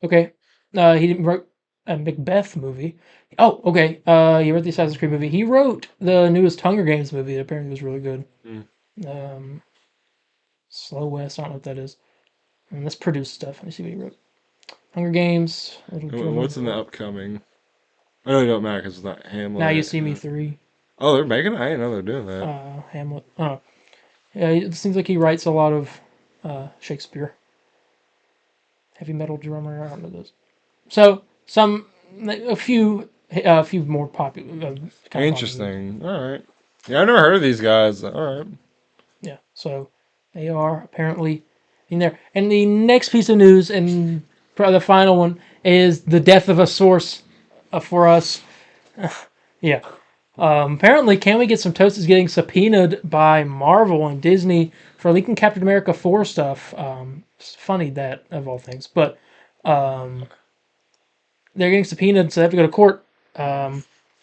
Okay. He didn't wrote a Macbeth movie. Oh, okay. He wrote the Assassin's Creed movie. He wrote the newest Hunger Games movie that apparently was really good. Slow West, I don't know what that is. And let's produce stuff. Let me see what he wrote. Hunger Games. What's in the upcoming? I know it don't matter because it's not Hamlet. Now You See Me 3. Oh, they're making it? I didn't know they're doing that. Hamlet. Oh. Yeah, it seems like he writes a lot of Shakespeare. Heavy metal drummer. I don't know those. So a few more popular. Interesting. All right. Yeah, I've never heard of these guys. All right. Yeah. So they are apparently in there. And the next piece of news, and probably the final one, is the death of a source for us. Yeah. Apparently, Can We Get Some Toast is getting subpoenaed by Marvel and Disney for leaking Captain America 4 stuff. It's funny that, of all things. But they're getting subpoenaed, so they have to go to court. Yeah,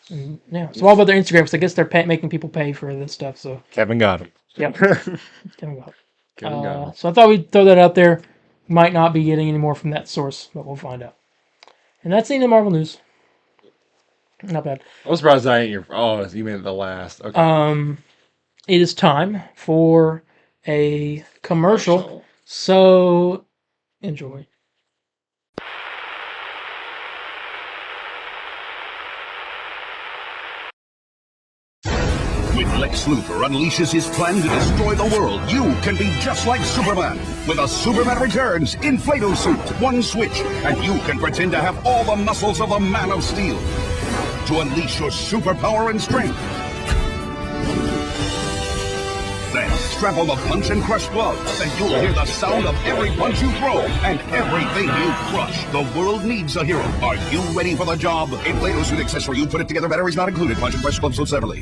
it's all about their Instagram, so I guess they're making people pay for this stuff. So Kevin got him. Yep. Kevin got Kevin. So I thought we'd throw that out there. Might not be getting any more from that source, but we'll find out. And that's the end of Marvel news. Not bad. I was surprised I ain't your. Oh, you meant the last. Okay. It is time for a commercial. So enjoy. When Lex Luthor unleashes his plan to destroy the world, you can be just like Superman. With a Superman Returns Inflato suit, one switch, and you can pretend to have all the muscles of a Man of Steel to unleash your superpower and strength. Then strap on the punch and crush gloves, and you'll hear the sound of every punch you throw and everything you crush. The world needs a hero. Are you ready for the job? Inflato suit accessory, you put it together, batteries not included. Punch and crush gloves sold separately.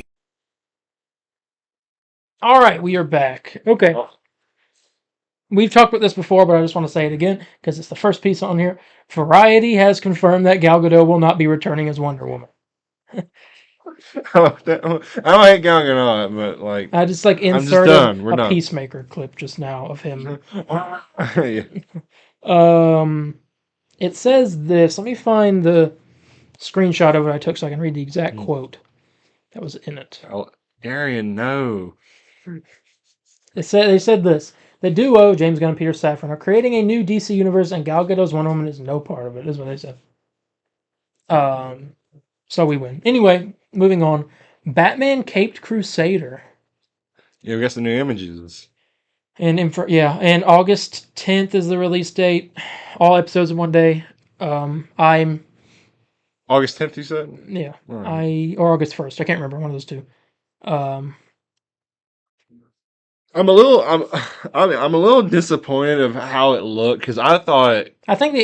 All right, we are back. Okay. We've talked about this before, but I just want to say it again because it's the first piece on here. Variety has confirmed that Gal Gadot will not be returning as Wonder Woman. I don't hate Gal Gadot, but like I just inserted a Peacemaker clip just now of him. Yeah. It says this. Let me find the screenshot of it I took so I can read the exact quote that was in it. Oh, Darien, no. They said this. The duo, James Gunn and Peter Safran, are creating a new DC universe, and Gal Gadot's Wonder Woman is no part of it, is what they said. So we win. Anyway, moving on. Batman Caped Crusader. Yeah, we got some new images. And August 10th is the release date. All episodes in one day. I'm August 10th, you said? Yeah. Right. Or August 1st. I can't remember. One of those two. I'm a little disappointed of how it looked because I thought I think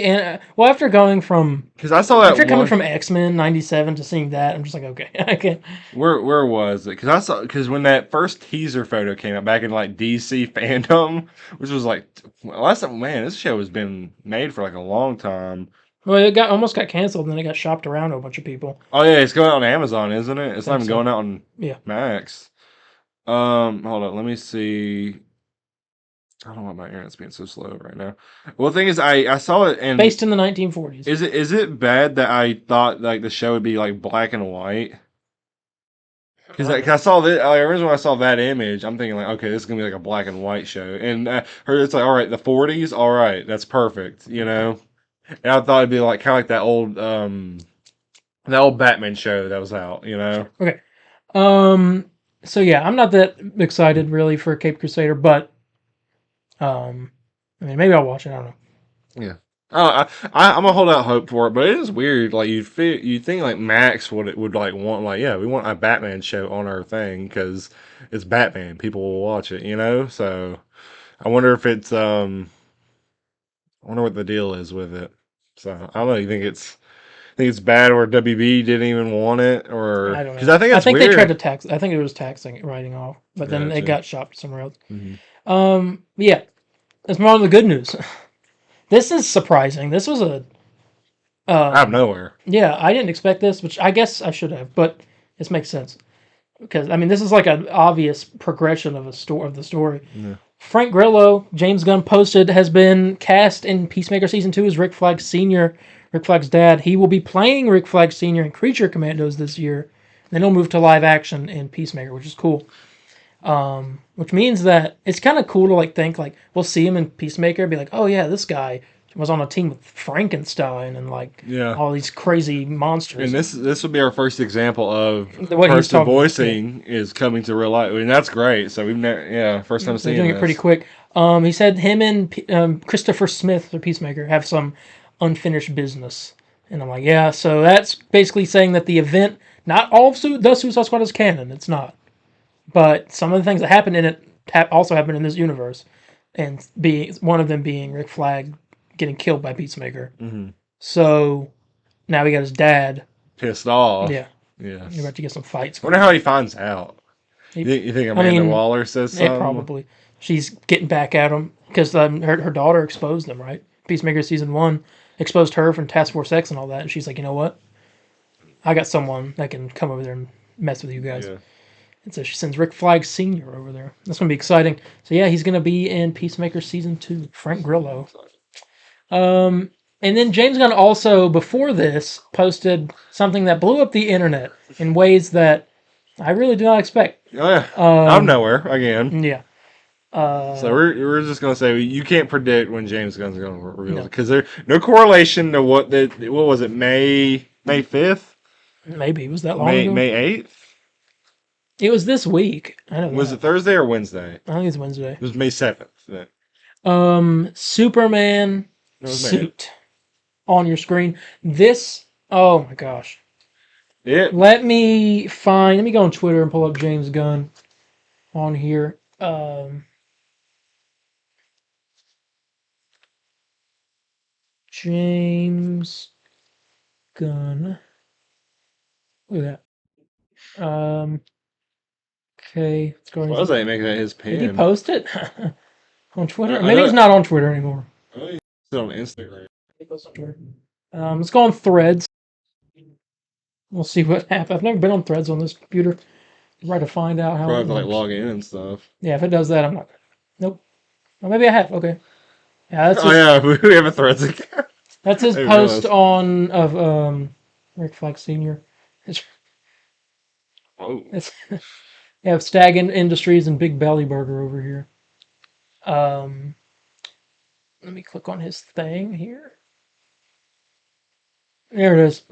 after going from because I saw that after coming one. from X-Men '97 to seeing that, I'm just like, okay, I can. Where was it? Because when that first teaser photo came out back in like DC fandom, which was like last time, man, this show has been made for like a long time. Well, it almost got canceled, and then it got shopped around to a bunch of people. Oh yeah, it's going out on Amazon, isn't it? It's not Think even so. going out on Yeah. Max. Hold on, let me see. I don't know why my internet's being so slow right now. Well, the thing is, I saw it and Based in the 1940s. is it bad that I thought like the show would be like black and white? Because I saw that originally when I saw that image, I'm thinking like, okay, this is gonna be like a black and white show, and it's like, all right, the '40s, all right, that's perfect, you know. And I thought it'd be like kind of like that old Batman show that was out, you know. Okay. So yeah, I'm not that excited really for Cape Crusader, but I mean, maybe I'll watch it. I don't know. Yeah. I'm gonna hold out hope for it, but it is weird. Like you think like Max would like want like yeah we want a Batman show on our thing because it's Batman. People will watch it, you know. So I wonder if it's I wonder what the deal is with it. So I don't know. You think it's bad or WB didn't even want it or I don't know. because I think it's they weird. tried to tax. I think it was taxing it writing off, but then it Gotcha. got shopped somewhere else. Mhm. Yeah. Let's move on to the good news. This is surprising. This was a Out of nowhere. yeah. I didn't expect this, which I guess I should have, but this makes sense because I mean this is like an obvious progression of the story. Yeah. Frank Grillo, James Gunn posted, has been cast in Peacemaker Season 2 as Rick Flag Sr., Rick Flag's dad. He will be playing Rick Flag Sr. in Creature Commandos this year. Then he'll move to live action in Peacemaker, which is cool. Which means that it's kind of cool to like think like we'll see him in Peacemaker and be like, oh yeah, this guy was on a team with Frankenstein and like Yeah. all these crazy monsters. And this would be our first example of What he's person talking- voicing is coming to real life. I mean, that's great. So we've never, first time They're seeing doing this. it pretty quick. He said him and Christopher Smith, the Peacemaker, have some unfinished business. And I'm like, yeah, so that's basically saying that the event, not all of the Suicide Squad is canon. It's not. But some of the things that happened in it also happened in this universe. And one of them being Rick Flag getting killed by Peacemaker. Mm-hmm. So now we got his dad. Pissed off. Yeah. Yeah. You're about to get some fights. I wonder how he finds out. He- You think Amanda Waller says something? Yeah, probably. She's getting back at him because her daughter exposed them, right? Peacemaker Season 1 exposed her from Task Force X and all that. And she's like, you know what? I got someone that can come over there and mess with you guys. Yeah. And so she sends Rick Flag Sr. over there. That's going to be exciting. So yeah, he's going to be in Peacemaker Season 2. Frank Grillo. And then James Gunn also, before this, posted something that blew up the internet in ways that I really did not expect. Oh yeah. Out of nowhere again. Yeah. So we're just gonna say you can't predict when James Gunn's gonna reveal No. it because there's no correlation to what was it May 5th Maybe it was that long ago. May 8th It was this week. I don't know. was it Thursday or Wednesday? I think it's Wednesday. It was May 7th. Superman It was May. suit on your screen. This. Oh my gosh. Let me go on Twitter and pull up James Gunn on here. James Gunn. Look at that. Okay, let's go. Why was I making that his Did he pin? post it on Twitter? I Maybe know- he's not on Twitter anymore. It's on Instagram. He posts on Twitter. Let's go on Threads. We'll see what happens. I've never been on Threads on this computer. Try to find out how. Probably it have to like works. log in and stuff. Yeah, if it does that, I'm not. Nope. Well, maybe I have. Okay. Yeah, that's Oh yeah, we have a Threads account. that's his I post realized. of Rick Flag Sr. Oh. It's you have Stag Industries and Big Belly Burger over here. Let me click on his thing here. There it is.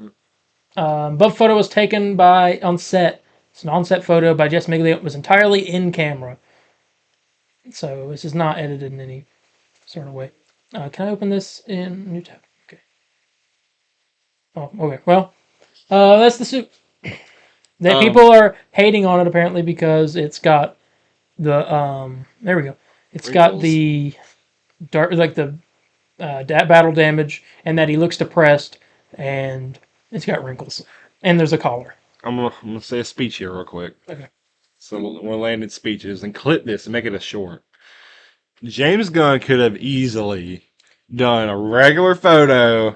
But photo was taken on set. It's an on-set photo by Jess Miglio. It was entirely in camera. So this is not edited in any sort of way. Can I open this in new tab? Okay. Oh, okay. Well, that's the suit. That people are hating on it apparently because it's got There we go. It's got Wrinkles? the dark, like the battle damage, and that he looks depressed, and it's got wrinkles, and there's a collar. I'm gonna say a speech here real quick. Okay. So we're landing speeches and clip this and make it a short. James Gunn could have easily done a regular photo.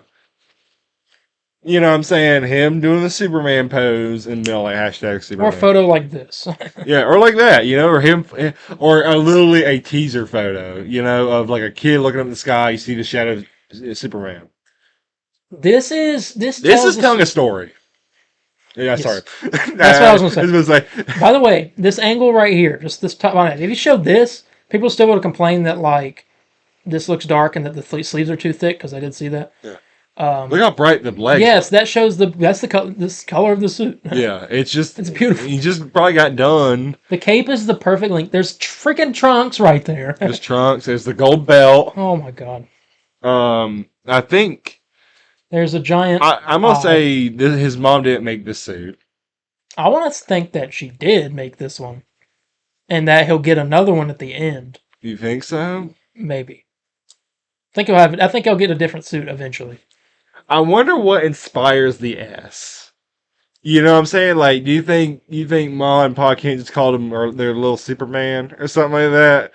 You know what I'm saying? Him doing the Superman pose and being like hashtag Or Superman. a photo like this. Yeah, or like that, you know, or him, or literally a teaser photo, you know, of like a kid looking up in the sky. You see the shadow of Superman. This is Telling a story. Yeah, Yes. sorry. That's what I was gonna say. I was gonna say. By the way, this angle right here, just this top line, if you showed this, people still would have complained that like this looks dark and that the sleeves are too thick, because I did see that. Yeah. Look how bright the legs. Yes, that shows that's the color of the suit. Yeah, it's beautiful. He just probably got done. The cape is the perfect length. There's freaking trunks right there. There's trunks. There's the gold belt. Oh my god. I think There's a giant. I'm gonna say his mom didn't make this suit. I want to think that she did make this one, and that he'll get another one at the end. You think so? Maybe. I think he'll get a different suit eventually. I wonder what inspires the S. You know what I'm saying? Like, do you think Ma and Pa can't just call him or their little Superman or something like that?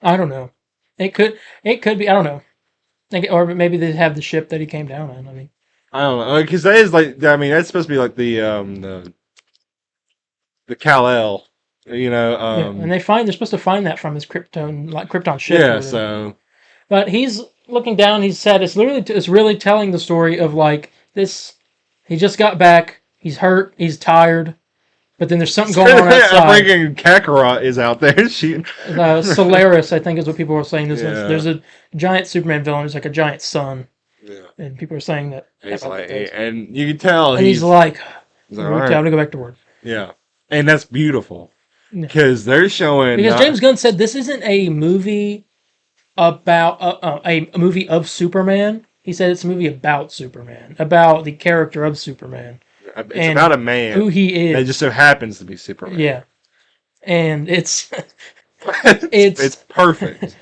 I don't know. It could be. I don't know. Or maybe they have the ship that he came down on. I mean, I don't know, because that is like, I mean, that's supposed to be like the Kal-El, you know. yeah. And they're supposed to find that from his Krypton ship. Yeah, so. But he's looking down. He's sad. It's really telling the story of like this. He just got back. He's hurt. He's tired. But then there's something going on outside. Freaking Kakarot is out there. Solaris, I think, is what people were saying. Yeah. There's a giant Superman villain. There's like a giant sun. Yeah. And people are saying that. He's like, and you can tell and he's like, all time right. to go back to work. Yeah. And that's beautiful. Yeah. Because they're showing. Because James Gunn said this isn't a movie about a movie of Superman. He said it's a movie about Superman, about the character of Superman. It's about a man who he is. that just so happens to be Superman. Yeah, and it's perfect.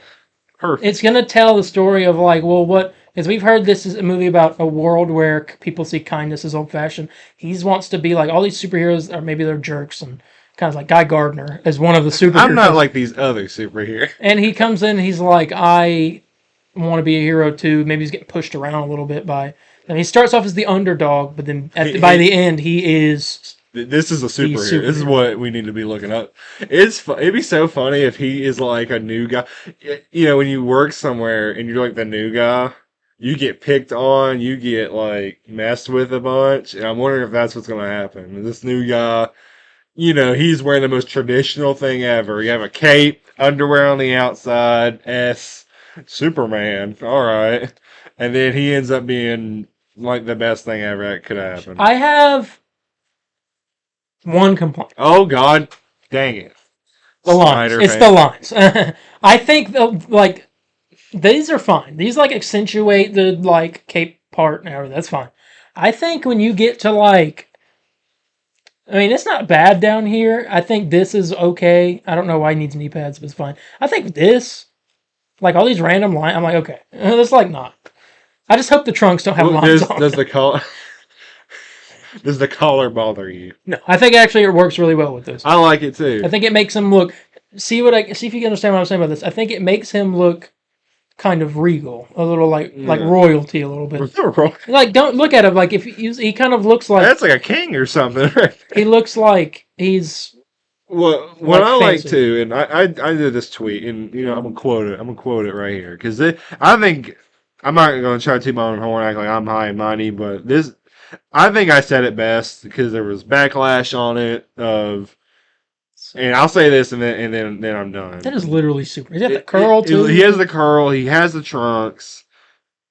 Perfect. It's gonna tell the story of like, well, what? Because we've heard this is a movie about a world where people see kindness as old fashioned. He wants to be like all these superheroes, or maybe they're jerks, and kind of like Guy Gardner as one of the superheroes. I'm not like these other superheroes. And he comes in, he's like, I want to be a hero too. Maybe he's getting pushed around a little bit by. And he starts off as the underdog, but then by the end, he is. This is a superhero. This is what we need to be looking up. It'd be so funny if he is like a new guy. You know, when you work somewhere and you're like the new guy, you get picked on, you get like messed with a bunch. And I'm wondering if that's what's going to happen. This new guy, you know, he's wearing the most traditional thing ever. You have a cape, underwear on the outside, Superman. All right. And then he ends up being like the best thing ever that could happen. I have one complaint. Oh, God. Dang it. The lines. It's the lines. I think, like, these are fine. These, like, accentuate the, like, cape part and everything. That's fine. I think when you get to, like... I mean, it's not bad down here. I think this is okay. I don't know why he needs knee pads, but it's fine. I think this... Like, all these random lines... I'm like, okay. That's, like, not... I just hope the trunks don't have lines on. Does the collar bother you? No, I think actually it works really well with this. I like it too. I think it makes him look. See if you can understand what I'm saying about this. I think it makes him look kind of regal, a little like royalty, a little bit. Like, don't look at him like if he kind of looks like that's like a king or something. Right? He looks like he's. Well, what I like too, and I did this tweet, and you know I'm gonna quote it. I'm gonna quote it right here because I think. I'm not going to try to toot my own horn, act like I'm high and mighty, but this, I think I said it best because there was backlash on it and I'll say this and then I'm done. That is literally super. He's got the curl too. He has the curl. He has the trunks.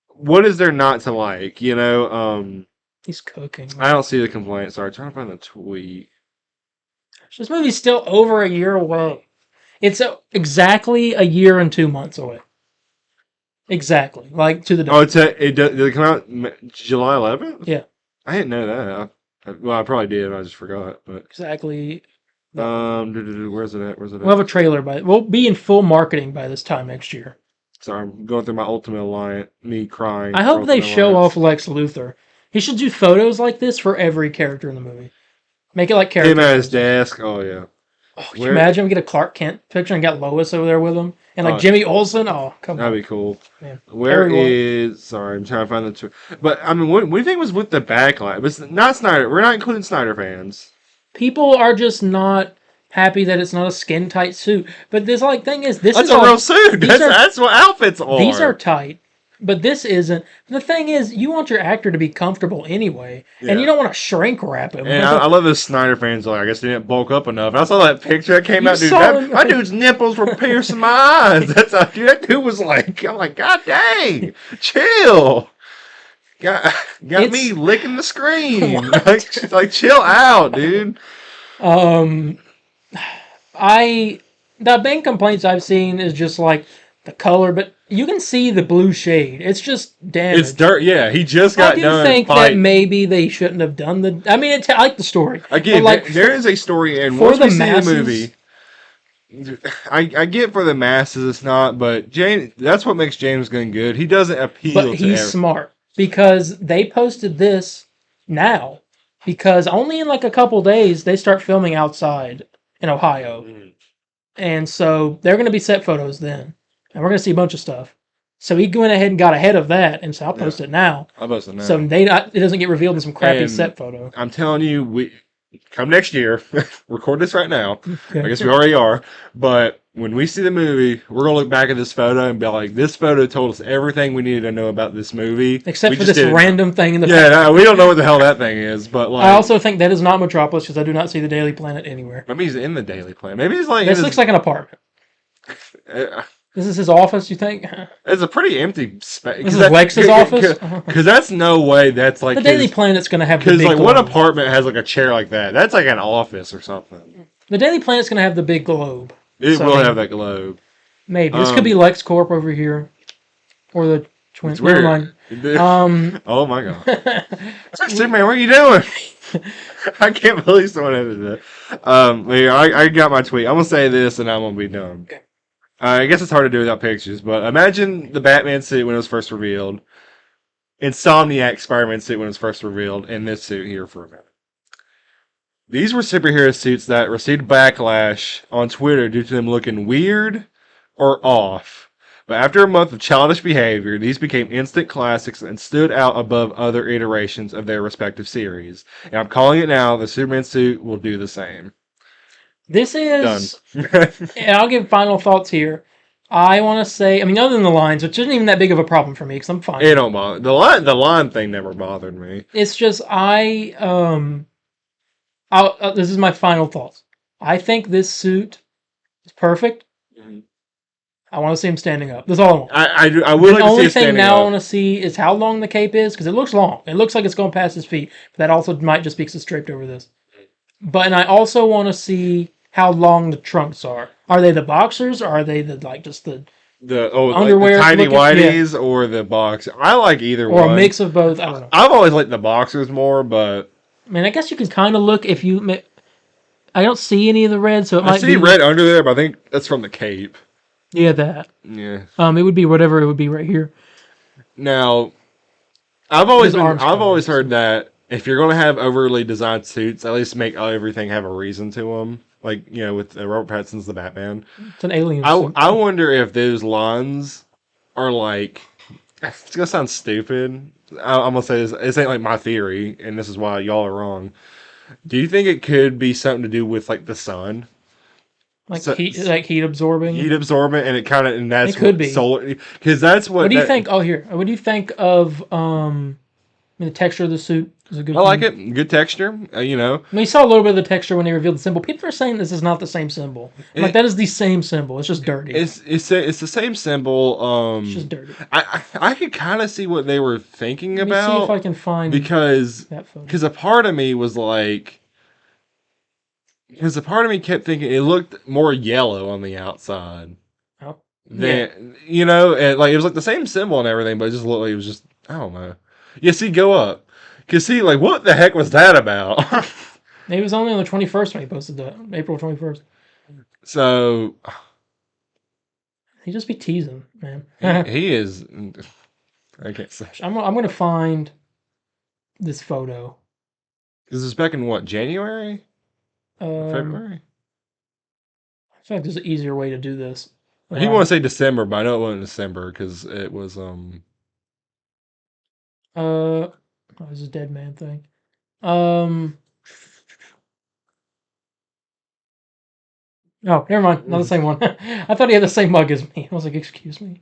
What is there not to like? You know, he's cooking. I don't see the complaint. Sorry, trying to find the tweet. This movie's still over a year away. It's exactly a year and 2 months away. Exactly, like to the day. Oh, did it come out July 11th? Yeah, I didn't know that. Well, I probably did. I just forgot. But exactly Where's it at? We'll have a trailer we'll be in full marketing by this time next year. Sorry, I'm going through my Ultimate Alliance, me crying. I hope they Ultimate show Alliance. off Lex Luthor. He should do photos like this for every character in the movie. Make it like character. Him at his photos. desk. Oh yeah. Oh, can you imagine we get a Clark Kent picture and got Lois over there with him? And like Oh. Jimmy Olsen? Oh, come on. That'd be cool. Man. Where Everyone. is? Sorry, I'm trying to find the. But I mean, what do you think was with the backlight? It's not Snyder. We're not including Snyder fans. People are just not happy that it's not a skin tight suit. But this like thing is this That's is a like, real suit. these That's what outfits are. These are tight, but this isn't. The thing is, you want your actor to be comfortable anyway, and Yeah. you don't want to shrink wrap him. And I love those Snyder fans. Like, I guess they didn't bulk up enough. And I saw that picture that came You out, dude. saw him, My dude's nipples were piercing my eyes. That's how, dude. That dude was like, I'm like, God dang, chill. Got me licking the screen. like, chill out, dude. The main complaints I've seen is just like the color, but you can see the blue shade. It's just damaged. It's dirt. Yeah, he just I got do done think that fighting. maybe they shouldn't have done the. I mean, I like the story. Again, but, like, there is a story, and for once the we see masses- the movie, I get for the masses it's not, but that's what makes James Gunn good. He doesn't appeal but to he's everyone. smart because they posted this now because only in like a couple days they start filming outside in Ohio, and so they're going to be set photos then, and we're going to see a bunch of stuff. So he went ahead and got ahead of that, and so I'll post it now. I'll post it now. So it doesn't get revealed in some crappy And set photo. I'm telling you, we come next year. Record this right now. Okay. I guess we already are. But when we see the movie, we're gonna look back at this photo and be like, "This photo told us everything we needed to know about this movie." Except We for just this didn't- random thing in the Yeah, no, we don't know what the hell that thing is. But like, I also think that is not Metropolis because I do not see the Daily Planet anywhere. maybe he's in the Daily Planet. Maybe he's like. This looks like an apartment. This is his office, you think? It's a pretty empty space. This is Lex's office? Because that's no way that's like The Daily Planet's going to have the Because big like, globe. what apartment has like a chair like that? That's like an office or something. The Daily Planet's going to have the big globe. It So, will I mean, have that globe. Maybe. This could be LexCorp over here. Or the twin. It's weird. Never mind. Oh my god, Superman, what are you doing? I can't believe someone edited that. I got my tweet. I'm gonna say this and I'm gonna be done. Okay. I guess it's hard to do without pictures, but imagine the Batman suit when it was first revealed, Insomniac Spider-Man suit when it was first revealed, and this suit here for a minute. These were superhero suits that received backlash on Twitter due to them looking weird or off. But after a month of childish behavior, these became instant classics and stood out above other iterations of their respective series. And I'm calling it now, the Superman suit will do the same. This is... Done. And I'll give final thoughts here. I want to say... I mean, other than the lines, which isn't even that big of a problem for me, because I'm fine. It don't bother. The line thing never bothered me. It's just, this is my final thoughts. I think this suit is perfect. I want to see him standing up. That's all I want. I would like The to see only it thing standing now I up. want to see is how long the cape is, because it looks long. It looks like it's going past his feet. But that also might just be because it's draped over this. And I also want to see how long the trunks are. Are they the boxers, or are they the Like underwear the tiny looking- whities or the box? I like either or one. a mix of both? I don't know. I've always liked the boxers more, but I mean, I guess you can kind of look if you... I don't see any of the red, so it might I see be... red under there, but I think that's from the cape. Yeah, that. Yeah. It would be whatever it would be right here. Now, I've always His arms heard that if you're going to have overly designed suits, at least make everything have a reason to them. Like, with Robert Pattinson's the Batman. It's an alien suit. I wonder if those lines are like... It's going to sound stupid. I'm going to say this ain't like my theory, and this is why y'all are wrong. Do you think it could be something to do with like the sun? Like So- heat absorbing. Heat absorbent, and that's It could what be. solar, because that's what. What do you think? Oh, here. What do you think of the texture of the suit? Is a good. I like thing. it. Good texture. I mean, you saw a little bit of the texture when they revealed the symbol. People are saying this is not the same symbol. Like that is the same symbol. It's just dirty. It's the same symbol. It's just dirty. I could kind of see what they were thinking Let me see about if I can find because that photo. a part of me was like. Because a part of me kept thinking it looked more yellow on the outside. Oh, Then and like it was like the same symbol and everything, but it just looked like it was just I don't know. Yeah, see, go up. Cause see, like what the heck was that about? It was only on the 21st when he posted that. April 21st. So He just be teasing, man. he is. I can't say. I'm gonna find this photo. This is back in what, January? February? I feel like there's an easier way to do this. He want to say December, but I know it wasn't December because it was oh, this is a dead man thing. Oh, never mind. Not the same one. I thought he had the same mug as me. I was like, excuse me.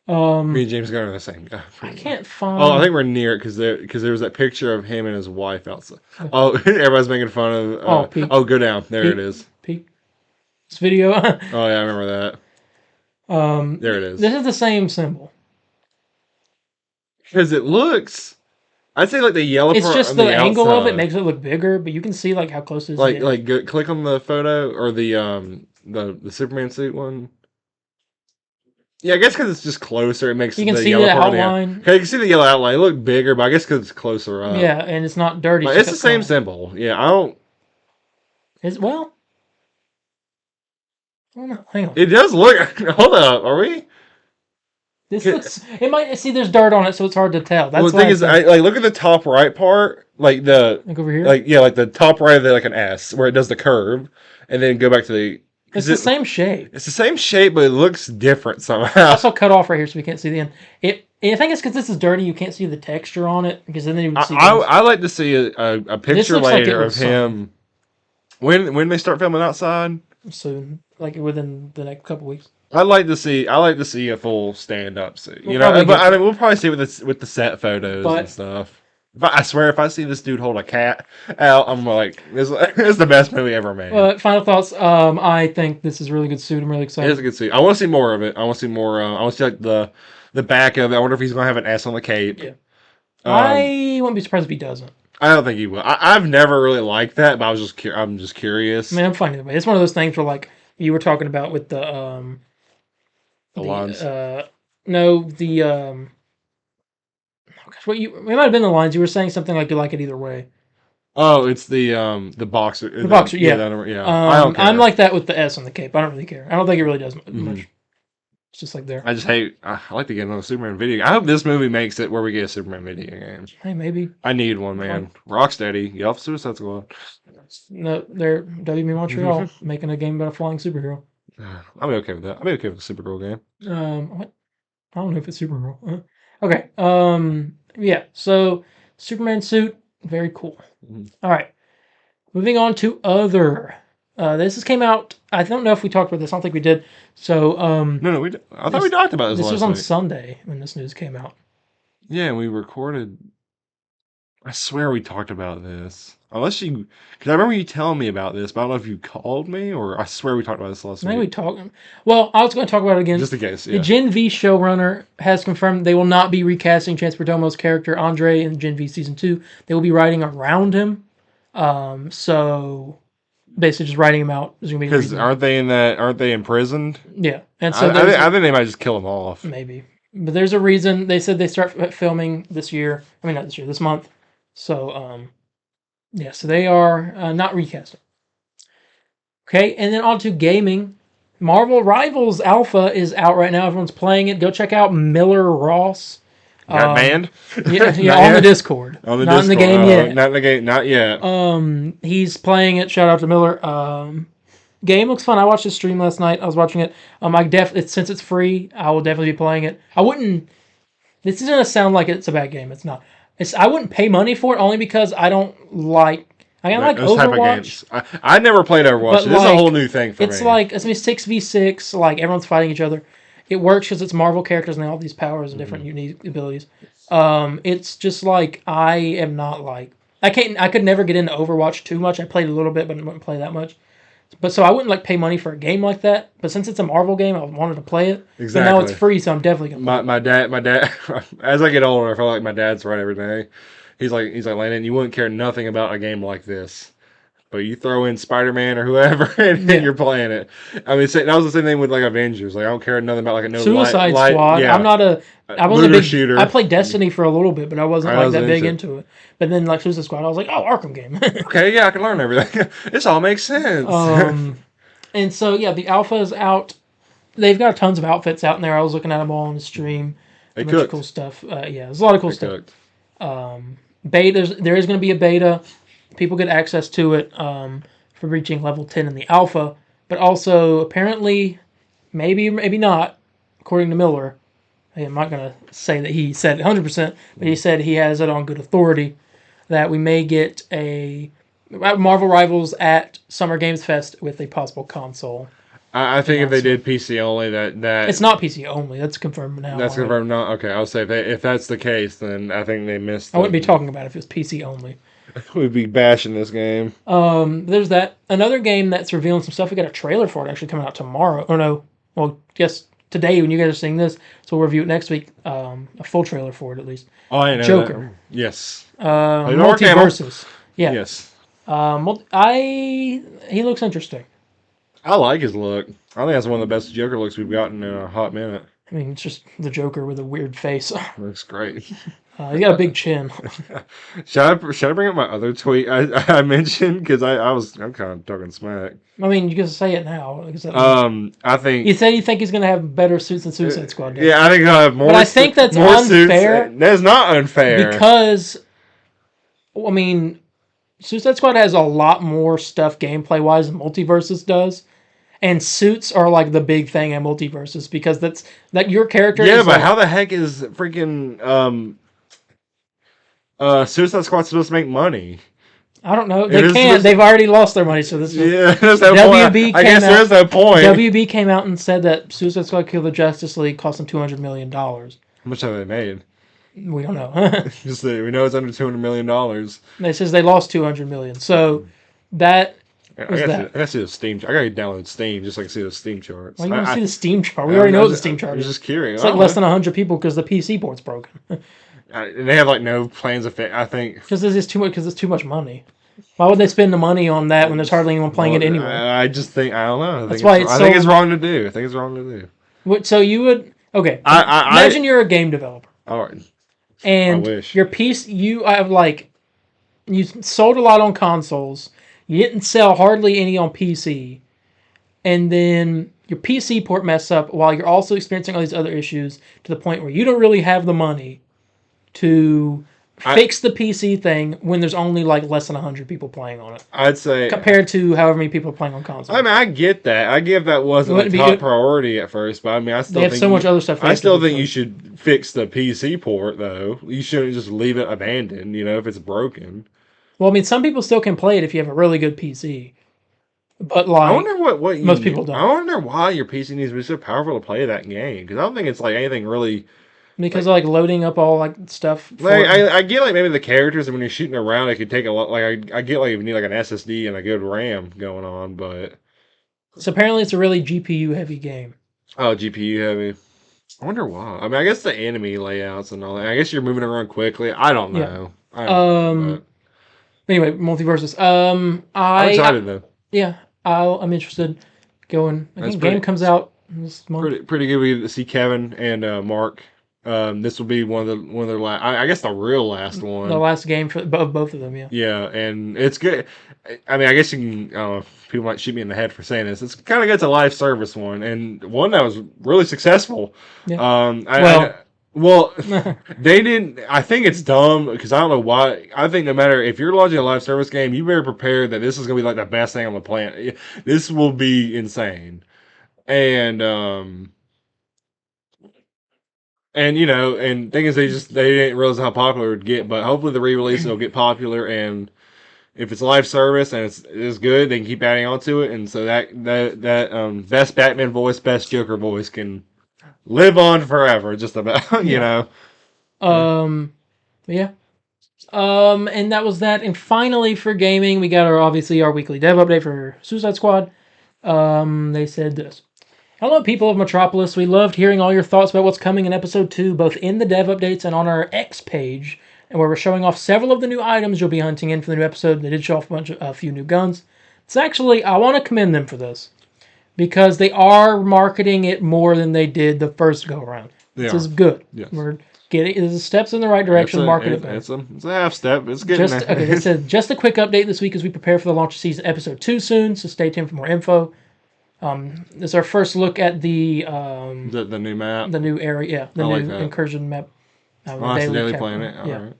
Me and James Gunn are the same guy. I can't find. Oh, I think we're near it because there was that picture of him and his wife outside. Oh, everybody's making fun of. Go down. There it is. Peek. This video. Oh yeah, I remember that. There it is. This is the same symbol. Because it looks. I'd say like the yellow It's part just on the angle of it outside. makes it look bigger, but you can see like how close it is. Click on the photo or the Superman suit one. Yeah, I guess because it's just closer, it makes you can the see yellow the part outline. Okay, you can see the yellow outline. It looked bigger, but I guess because it's closer up. Yeah, and it's not dirty. Like, it's the same symbol. Yeah, I don't. Well, I don't know. Hang on. It does look. Hold up, are we? This looks. It might see. There's dirt on it, so it's hard to tell. That's well, the thing is, look at the top right part, like over here. like the top right of it, like an S, where it does the curve, and then go back to the. It's the same shape. It's the same shape, but it looks different somehow. Also cut off right here, so we can't see the end. I think it's because this is dirty. You can't see the texture on it because then you would see. I like to see a picture later of him. When they start filming outside? Soon, like within the next couple weeks. I like to see a full stand up suit. You know, but I mean, we'll probably see with the set photos and stuff. I swear, if I see this dude hold a cat out, I'm like, this is the best movie ever made. Final thoughts. I think this is a really good suit. I'm really excited. It is a good suit. I want to see more of it. I want to see more. I want to see like the back of it. I wonder if he's gonna have an S on the cape. Yeah. I wouldn't be surprised if he doesn't. I don't think he will. I've never really liked that, but I'm just curious. I mean, I'm fine either way. It's one of those things where, like you were talking about with the lines. It might have been the lines. You were saying something like you like it either way. Oh, it's the boxer. The boxer, yeah. I don't care. I'm like that with the S on the cape. I don't really care. I don't think it really does much. It's just like there. I just hate. I like to get another Superman video. I hope this movie makes it where we get a Superman video game. Hey, maybe. I need one, man. Rocksteady, get off Suicide Squad. No, they're WB Montreal making a game about a flying superhero. I'll be okay with that. I'll be okay with the Supergirl game. What? I don't know if it's Supergirl. Okay. Yeah. So Superman suit, very cool. All right. Moving on to other. This came out. I don't know if we talked about this. I don't think we did. So no, I thought we talked about this. This last was on week. Sunday when this news came out. Yeah, and we recorded. I swear we talked about this. Unless you, because I remember you telling me about this, but I don't know if you called me or I swear we talked about this last week. Maybe we talked. Well, I was going to talk about it again. Just in case. Yeah. The Gen V showrunner has confirmed they will not be recasting Chance Perdomo's character Andre in Gen V season 2. They will be writing around him. So basically just writing him out. Because aren't they imprisoned? Yeah, and so I think they might just kill him off. Maybe, but there's a reason. They said they start filming this year. I mean, not this year, this month. So yeah, so they are not recasting. Okay, and then on to gaming. Marvel Rivals Alpha is out right now. Everyone's playing it. Go check out Miller Ross. Got banned? Yeah, on the Discord. On the not Discord. In the game yet. Not in the game, not yet. He's playing it. Shout out to Miller. Game looks fun. I watched his stream last night. I was watching it. Since it's free, I will definitely be playing it. I wouldn't. This is gonna sound like it's a bad game. It's not. I wouldn't pay money for it only because I don't like. I like Overwatch. I never played Overwatch. This is a whole new thing for me. It's like 6v6. Like everyone's fighting each other. It works because it's Marvel characters and they all have these powers and different unique abilities. It's just like I am not like I could never get into Overwatch too much. I played a little bit, but I wouldn't play that much. But so I wouldn't like pay money for a game like that. But since it's a Marvel game, I wanted to play it. Exactly. But now it's free, so I'm definitely gonna play my dad. As I get older, I feel like my dad's right every day. He's like, Landon, you wouldn't care nothing about a game like this. But you throw in Spider-Man or whoever, and Yeah. you're playing it. I mean, that was the same thing with like Avengers. Like I don't care nothing about like a no Suicide light. Squad. Yeah, I'm not a. I wasn't a looter big shooter. I played Destiny for a little bit, but I wasn't I like wasn't that big into into it. But then like Suicide Squad, I was like, oh, Arkham game. Okay, yeah, I can learn everything. This all makes sense. And so yeah, the alpha is out. They've got tons of outfits out in there. I was looking at them all on the stream. They A bunch of cooked. cool stuff. Yeah, there's a lot of cool They stuff. cooked. Betas. There is going to be a beta. People get access to it for reaching level 10 in the alpha. But also, apparently, maybe not, according to Miller. I'm not going to say that he said it 100%, but he said he has it on good authority that we may get a Marvel Rivals at Summer Games Fest with a possible console. I think if they did PC only, that It's not PC only. That's confirmed now. that's confirmed. Not okay. I'll say if that's the case, then I think they missed. I wouldn't be talking about it if it was PC only. We'd be bashing this game. There's that. Another game that's revealing some stuff. We got a trailer for it actually coming out tomorrow. Or no, well, yes, today when you guys are seeing this. So we'll review it next week. A full trailer for it at least. Oh, I know Joker. that. Yes. Multiverses. Yeah. Yes. He looks interesting. I like his look. I think that's one of the best Joker looks we've gotten in a hot minute. I mean, it's just the Joker with a weird face. Looks great. He's got a big chin. Should I bring up my other tweet I mentioned because I'm kind of talking smack. I mean, you can say it now. I think You said you think he's going to have better suits than Suicide Squad did. Yeah, I think he'll have more. But I think that's more unfair. Suits. That's not unfair Because, I mean, Suicide Squad has a lot more stuff gameplay-wise than Multiverses does. And suits are like the big thing in Multiverses because that your character Yeah, is but like, how the heck is freaking Suicide Squad supposed to make money? I don't know. It They is can't. supposed- They've already lost their money, so this is... Yeah, there's no WB point. I guess came there's no point. WB came out and said that Suicide Squad Kill the Justice League cost them $200 million. How much have they made? We don't know. Just that we know it's under $200 million. They says they lost $200 million. So that I was that. gotta see the Steam. I gotta download Steam just so I can see the Steam charts. Why you want to I- see the Steam chart? We already know what the Steam I chart was is. just curious. It's like less than 100 people because the PC port's broken. And they have like no plans of it. I think Because this is too much. Because it's too much money. Why would they spend the money on that when there's hardly anyone playing it anyway? I just think I don't know. That's why it's I think so- it's wrong to do. I think it's wrong to do. So you would imagine you're a game developer All right. and I wish. your piece you have like you sold a lot on consoles. You didn't sell hardly any on PC, and then your PC port mess up while you're also experiencing all these other issues to the point where you don't really have the money to fix the PC thing when there's only like less than 100 people playing on it I'd say compared to however many people are playing on console. I mean, I get that. I get that wasn't Wouldn't a be top good- priority at first, but I mean, I still They have think so much other stuff. I still think you you should fix the PC port though. You shouldn't just leave it abandoned. You know, if it's broken. Well, I mean, some people still can play it if you have a really good PC. But like, I wonder what most people don't. I wonder why your PC needs to be so powerful to play that game because I don't think it's like anything really. because like loading up all like stuff. Like I get like maybe the characters and when you're shooting around it could take a lot. Like I get like if you need like an SSD and a good RAM going on, but So apparently it's a really GPU heavy game. GPU heavy. I wonder why. I mean, I guess the enemy layouts and all that. I guess you're moving around quickly. I don't know. Yeah. I don't know, Anyway, Multiverses. I'm excited though. Yeah, I'm interested. Going. I That's think pretty- game comes out this month. Pretty good. We get to see Kevin and Mark. This will be one of their last. I guess the real last one. The last game of both of them. Yeah. Yeah, and it's good. I mean, I guess you can. People might shoot me in the head for saying this. It's kind of gets a live service one, and one that was really successful. Yeah. Well, they didn't. I think it's dumb because I don't know why. I think no matter if you're launching a live service game, you better prepare that this is going to be like the best thing on the planet. This will be insane, and you know, and thing is, they didn't realize how popular it would get. But hopefully, the re-release will get popular, and if it's a live service and it's good, they can keep adding on to it, and so that best Batman voice, best Joker voice can live on forever. Just about you know. Yeah. And that was that. And finally, for gaming, we got our weekly dev update for Suicide Squad. They said this. Hello, people of Metropolis. We loved hearing all your thoughts about what's coming in Episode 2, both in the dev updates and on our X page. and where we're showing off several of the new items you'll be hunting in for the new episode. They did show off a few new guns. It's actually, I want to commend them for this, because they are marketing it more than they did the first go around. This is good. Yes. We're getting the steps in the right direction. Market it better. It's a half step. It's getting there. Okay, they said just a quick update this week as we prepare for the launch of season episode 2 soon. So stay tuned for more info. This is our first look at the new map, the new area, the new incursion map. It's the Daily Planet. All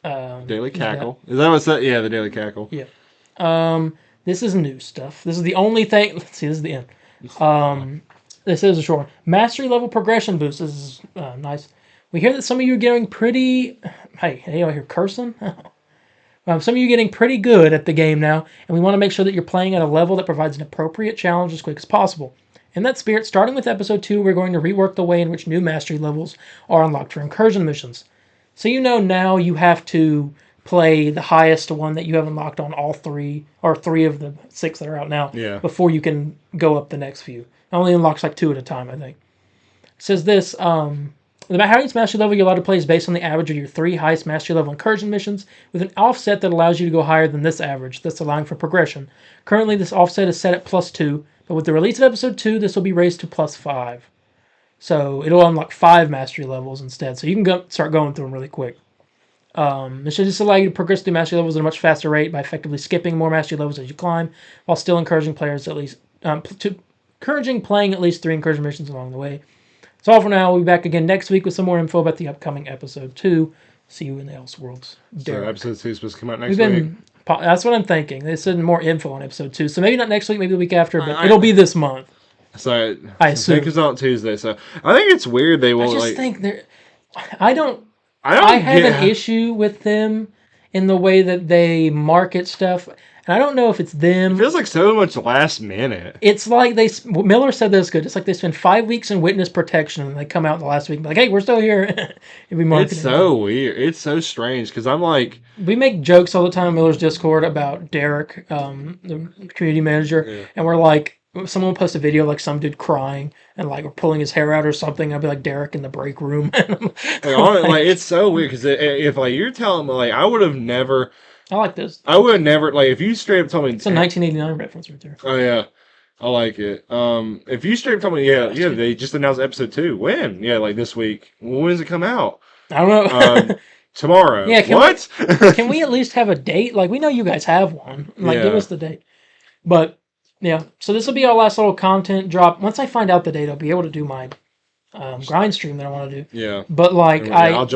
right. Daily Cackle. Is that what's that? Yeah, the Daily Cackle. Yeah. This is new stuff. This is the only thing. Let's see. This is the end. This is a short one. Mastery level progression boost. This is nice. We hear that some of you are getting pretty. Hey, I hear cursing. Some of you are getting pretty good at the game now, and we want to make sure that you're playing at a level that provides an appropriate challenge as quick as possible. In that spirit, starting with episode 2, we're going to rework the way in which new mastery levels are unlocked for incursion missions. So now you have to play the highest one that you have unlocked on all 3, or 3 of the 6 that are out now, before you can go up the next few. It only unlocks like 2 at a time, I think. It says this, the highest mastery level you're allowed to play is based on the average of your 3 highest mastery level incursion missions, with an offset that allows you to go higher than this average, thus allowing for progression. Currently, this offset is set at +2, but with the release of episode 2, this will be raised to +5. So it'll unlock 5 mastery levels instead, so you can start going through them really quick. It should just allow you to progress through mastery levels at a much faster rate by effectively skipping more mastery levels as you climb, while still encouraging players encouraging playing at least 3 incursion missions along the way. That's all for now. We'll be back again next week with some more info about the upcoming episode 2. See you in the Elseworlds. So episode 2 is supposed to come out next week? That's what I'm thinking. They said more info on episode 2. So maybe not next week, maybe the week after, but it'll be this month. So I assume. I think it's on Tuesday. So I think it's weird they won't. I just think they're. I have an issue with them in the way that they market stuff. And I don't know if it's them. It feels like so much last minute. It's like Miller said this good. It's like they spend 5 weeks in witness protection and they come out in the last week and be like, hey, we're still here. It's so weird. It's so strange because I'm like. We make jokes all the time in Miller's Discord about Derek, the community manager. And we're like, someone will post a video like some dude crying and like we're pulling his hair out or something. I'll be like Derek in the break room. It's so weird because if like you're telling me like I would have never. I like this. I would never like if you straight up told me it's a 1989 reference right there. Oh yeah, I like it. If you straight up told me they just announced episode 2. When? Yeah, like this week. When does it come out? I don't know. Tomorrow. Yeah. What? Can we at least have a date? Like we know you guys have one. Like give us the date. But yeah, so this will be our last little content drop. Once I find out the date, I'll be able to do my grind stream that I want to do. Yeah. But like I will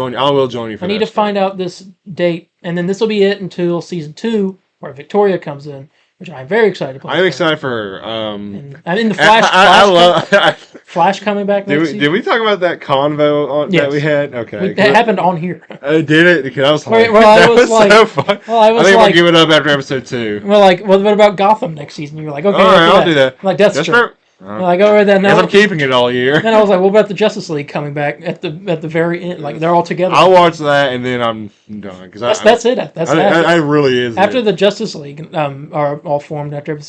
join you for I need to find out this date, and then this will be it until season 2, where Victoria comes in, which I'm very excited to play. I'm excited for her. And I'm in the Flash. Flash coming back. Did we talk about that convo that we had? Okay. That happened on here. Did it? Because I was like, that was so fun. I think we'll give it up after episode 2. Well, like, what about Gotham next season? You were like, okay, all right, I'll do that. Like Deathstroke. Like over then. I'm keeping it all year. Then I was like, what about the Justice League coming back at the very end? Like they're all together. I'll watch that and then I'm done because that's it. I really is after the Justice League are all formed after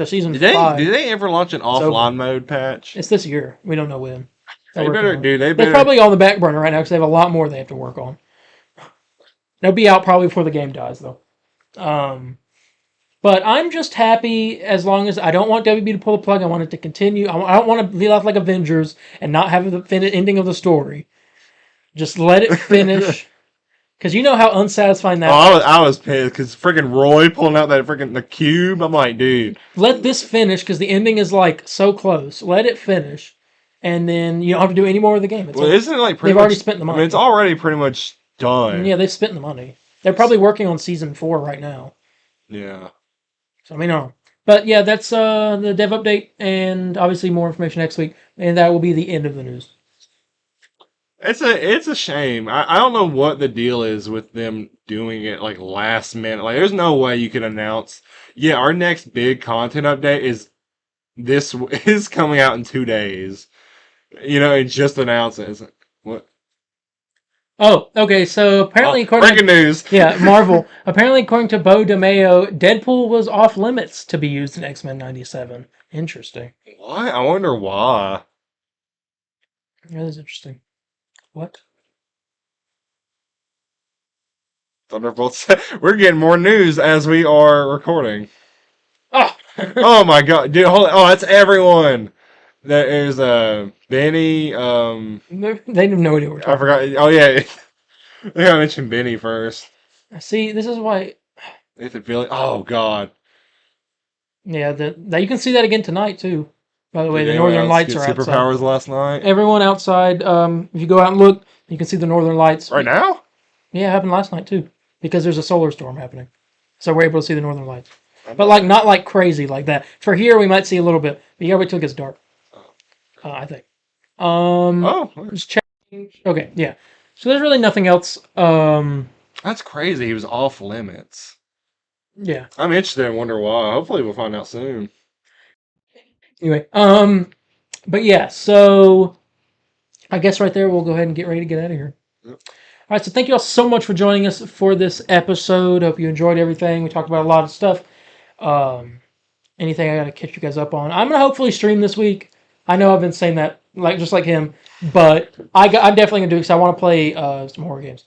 season 5. Did they ever launch an offline mode patch? It's this year. We don't know when. They better. They're probably on the back burner right now because they have a lot more they have to work on. They'll be out probably before the game dies though. But I'm just happy as long as I don't want WB to pull the plug. I want it to continue. I don't want to be left like Avengers and not have the ending of the story. Just let it finish. Because you know how unsatisfying that was. I was pissed because freaking Roy pulling out that freaking the cube. I'm like, dude. Let this finish because the ending is like so close. Let it finish. And then you don't have to do any more of the game. Isn't it like they've already spent the money? I mean, it's already pretty much done. Yeah, they've spent the money. They're probably working on season 4 right now. Yeah. So I mean, but yeah, that's the dev update, and obviously more information next week, and that will be the end of the news. It's a shame. I don't know what the deal is with them doing it like last minute. Like, there's no way you could announce. Yeah, our next big content update is coming out in 2 days. And just announce it. What? Oh, okay. So apparently, breaking news. Yeah, Marvel. Apparently, according to Bo DeMayo, Deadpool was off limits to be used in X-Men '97. Interesting. What? I wonder why. That is interesting. What? Thunderbolts. We're getting more news as we are recording. Oh, Oh my god, dude! Hold on. Oh, that's everyone. That is Benny. they have no idea what we're I talking forgot. Oh yeah, I think I mentioned Benny first. about. See, this is why. Nathan Fillion. Oh god. Yeah, that you can see that again tonight too. By the way, Did the anyone northern else lights get are outside. superpowers last night? Everyone outside. If you go out and look, you can see the northern lights. Right now? Yeah, it happened last night too, because there's a solar storm happening, so we're able to see the northern lights. But like not like crazy like that. For here, we might see a little bit, but you gotta wait till it gets dark. I think. Oh, Just checking. Okay, yeah. So there's really nothing else. that's crazy. He was off limits. Yeah. I'm interested and wonder why. Hopefully, we'll find out soon. Anyway, but yeah. So I guess right there we'll go ahead and get ready to get out of here. Yep. All right. So thank you all so much for joining us for this episode. Hope you enjoyed everything. We talked about a lot of stuff. Anything I gotta catch you guys up on? I'm gonna hopefully stream this week. I know I've been saying that just like him, but I'm definitely gonna do it because I want to play some horror games,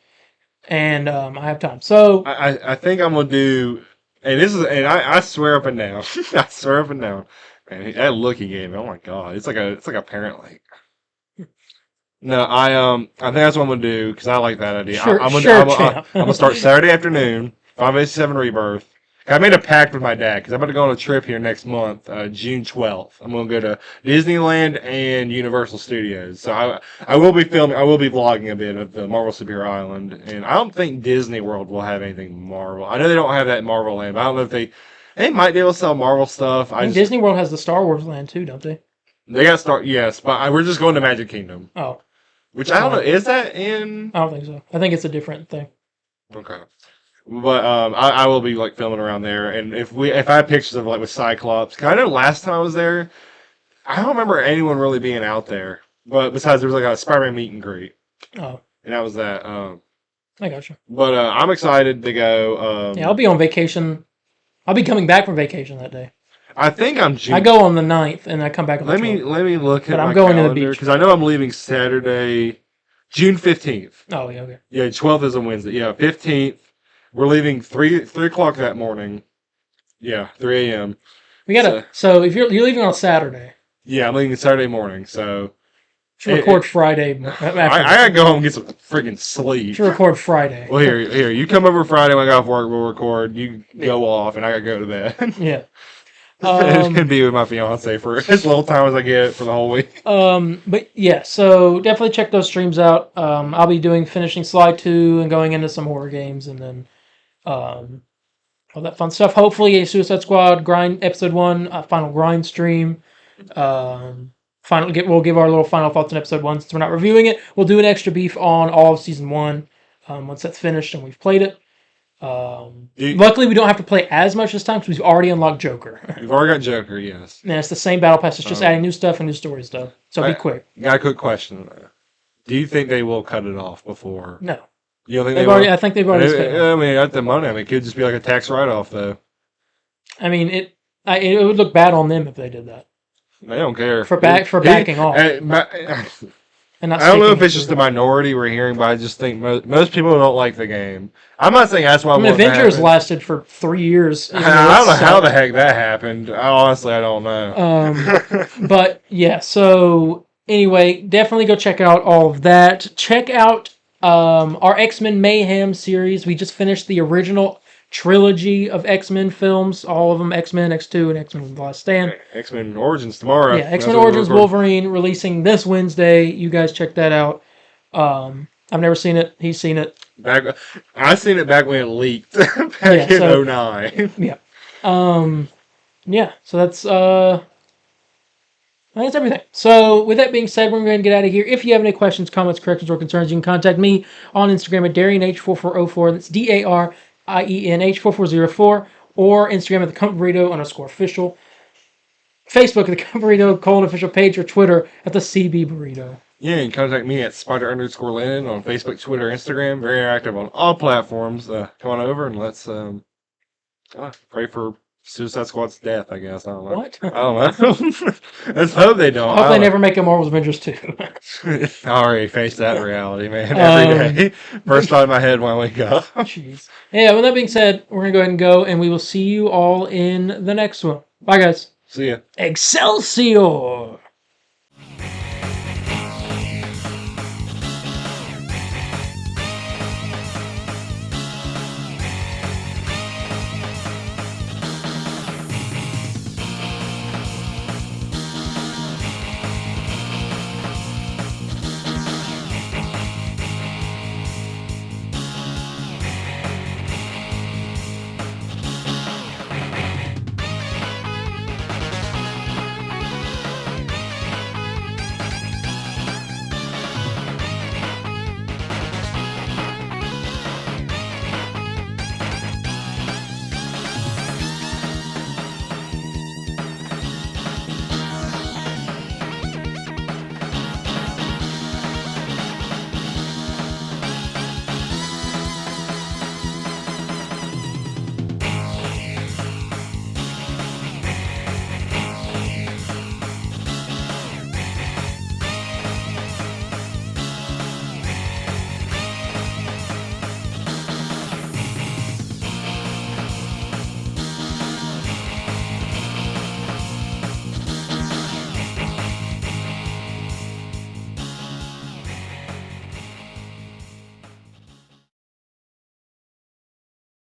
and I have time. So I think I'm gonna do, and I swear up and down, I swear up and down, man, that look he gave me, oh my god, it's like a parent like. No, I think that's what I'm gonna do because I like that idea. Sure, I'm champ. gonna start Saturday afternoon, 587 Rebirth. I made a pact with my dad because I'm about to go on a trip here next month, June 12th. I'm going to go to Disneyland and Universal Studios. So I will be filming, I will be vlogging a bit of the Marvel Superior Island. And I don't think Disney World will have anything Marvel. I know they don't have that Marvel Land, but I don't know if they might be able to sell Marvel stuff. I think Disney World has the Star Wars land too, don't they? They got start, yes, but we're just going to Magic Kingdom. Oh. Which I don't know, is that in? I don't think so. I think it's a different thing. Okay. But I will be like filming around there, and if I have pictures of like with Cyclops, 'cause I know last time I was there, I don't remember anyone really being out there. But besides, there was like a Spider-Man meet and greet, Oh, and that was that. I got you. But I'm excited to go. Yeah, I'll be on vacation. I'll be coming back from vacation that day. I think I'm June. I go on the 9th, and I come back on the 12th. Let me look at But I'm my going to the calendar beach. because I know I'm leaving Saturday, June 15th. Oh, yeah, okay. Yeah, 12th is a Wednesday. Yeah, 15th. We're leaving 3 o'clock that morning. Yeah, 3 a.m. We gotta. So if you're leaving on Saturday, Yeah, I'm leaving Saturday morning, so should record Friday. After I gotta go home and get some freaking sleep. should record Friday. Well, here, you come over Friday when I got off work, we'll record. You go off, and I gotta go to bed. Yeah. And be with my fiance for as little time as I get for the whole week. But yeah, so definitely check those streams out. I'll be finishing Sly 2 and going into some horror games, and then all that fun stuff. Hopefully, a Suicide Squad grind episode 1, final grind stream. We'll give our little final thoughts on episode 1 since we're not reviewing it. We'll do an extra beef on all of season 1 once that's finished and we've played it. Luckily, we don't have to play as much this time because we've already unlocked Joker. We've already got Joker, yes. And it's the same battle pass. It's just adding new stuff and new story stuff. So be quick. Got a quick question. Do you think they will cut it off before? No. You don't think They've they already. will? I think they've already spent. I mean, at the money, it could just be like a tax write-off, though. I mean, it would look bad on them if they did that. They don't care For backing off. And not I don't know sticking if it's just the minority we're hearing, but I just think most people don't like the game. I'm not saying that's why. I mean, Avengers lasted for 3 years. I don't know how the heck that happened. Honestly, I don't know. But yeah, so anyway, definitely go check out all of that. Check out our X-Men Mayhem series. We just finished the original trilogy of X-Men films, all of them, X-Men, X2, and X-Men The Last Stand. X-Men Origins tomorrow. Yeah, X-Men Origins Wolverine releasing this Wednesday. You guys check that out. I've never seen it. He's seen it. I seen it back when it leaked back in 2009. Yeah. Yeah, so that's everything. So with that being said, we're going to get out of here. If you have any questions, comments, corrections, or concerns, you can contact me on Instagram at DarienH4404. That's DarienH4404. Or Instagram at the Burrito_official. Facebook at the Burrito official page, or Twitter at the CB Burrito. Yeah, you can contact me at Spider_Landon on Facebook, Twitter, Instagram. Very active on all platforms. Come on over and let's pray for Suicide Squad's death, I guess. I don't know. What? I don't know. Let's hope they don't. I hope they never make a Marvel's Avengers 2. I already face that reality, man, every day. First thought in my head when I wake up. Jeez. Yeah, with that being said, we're going to go ahead and go, and we will see you all in the next one. Bye, guys. See ya. Excelsior!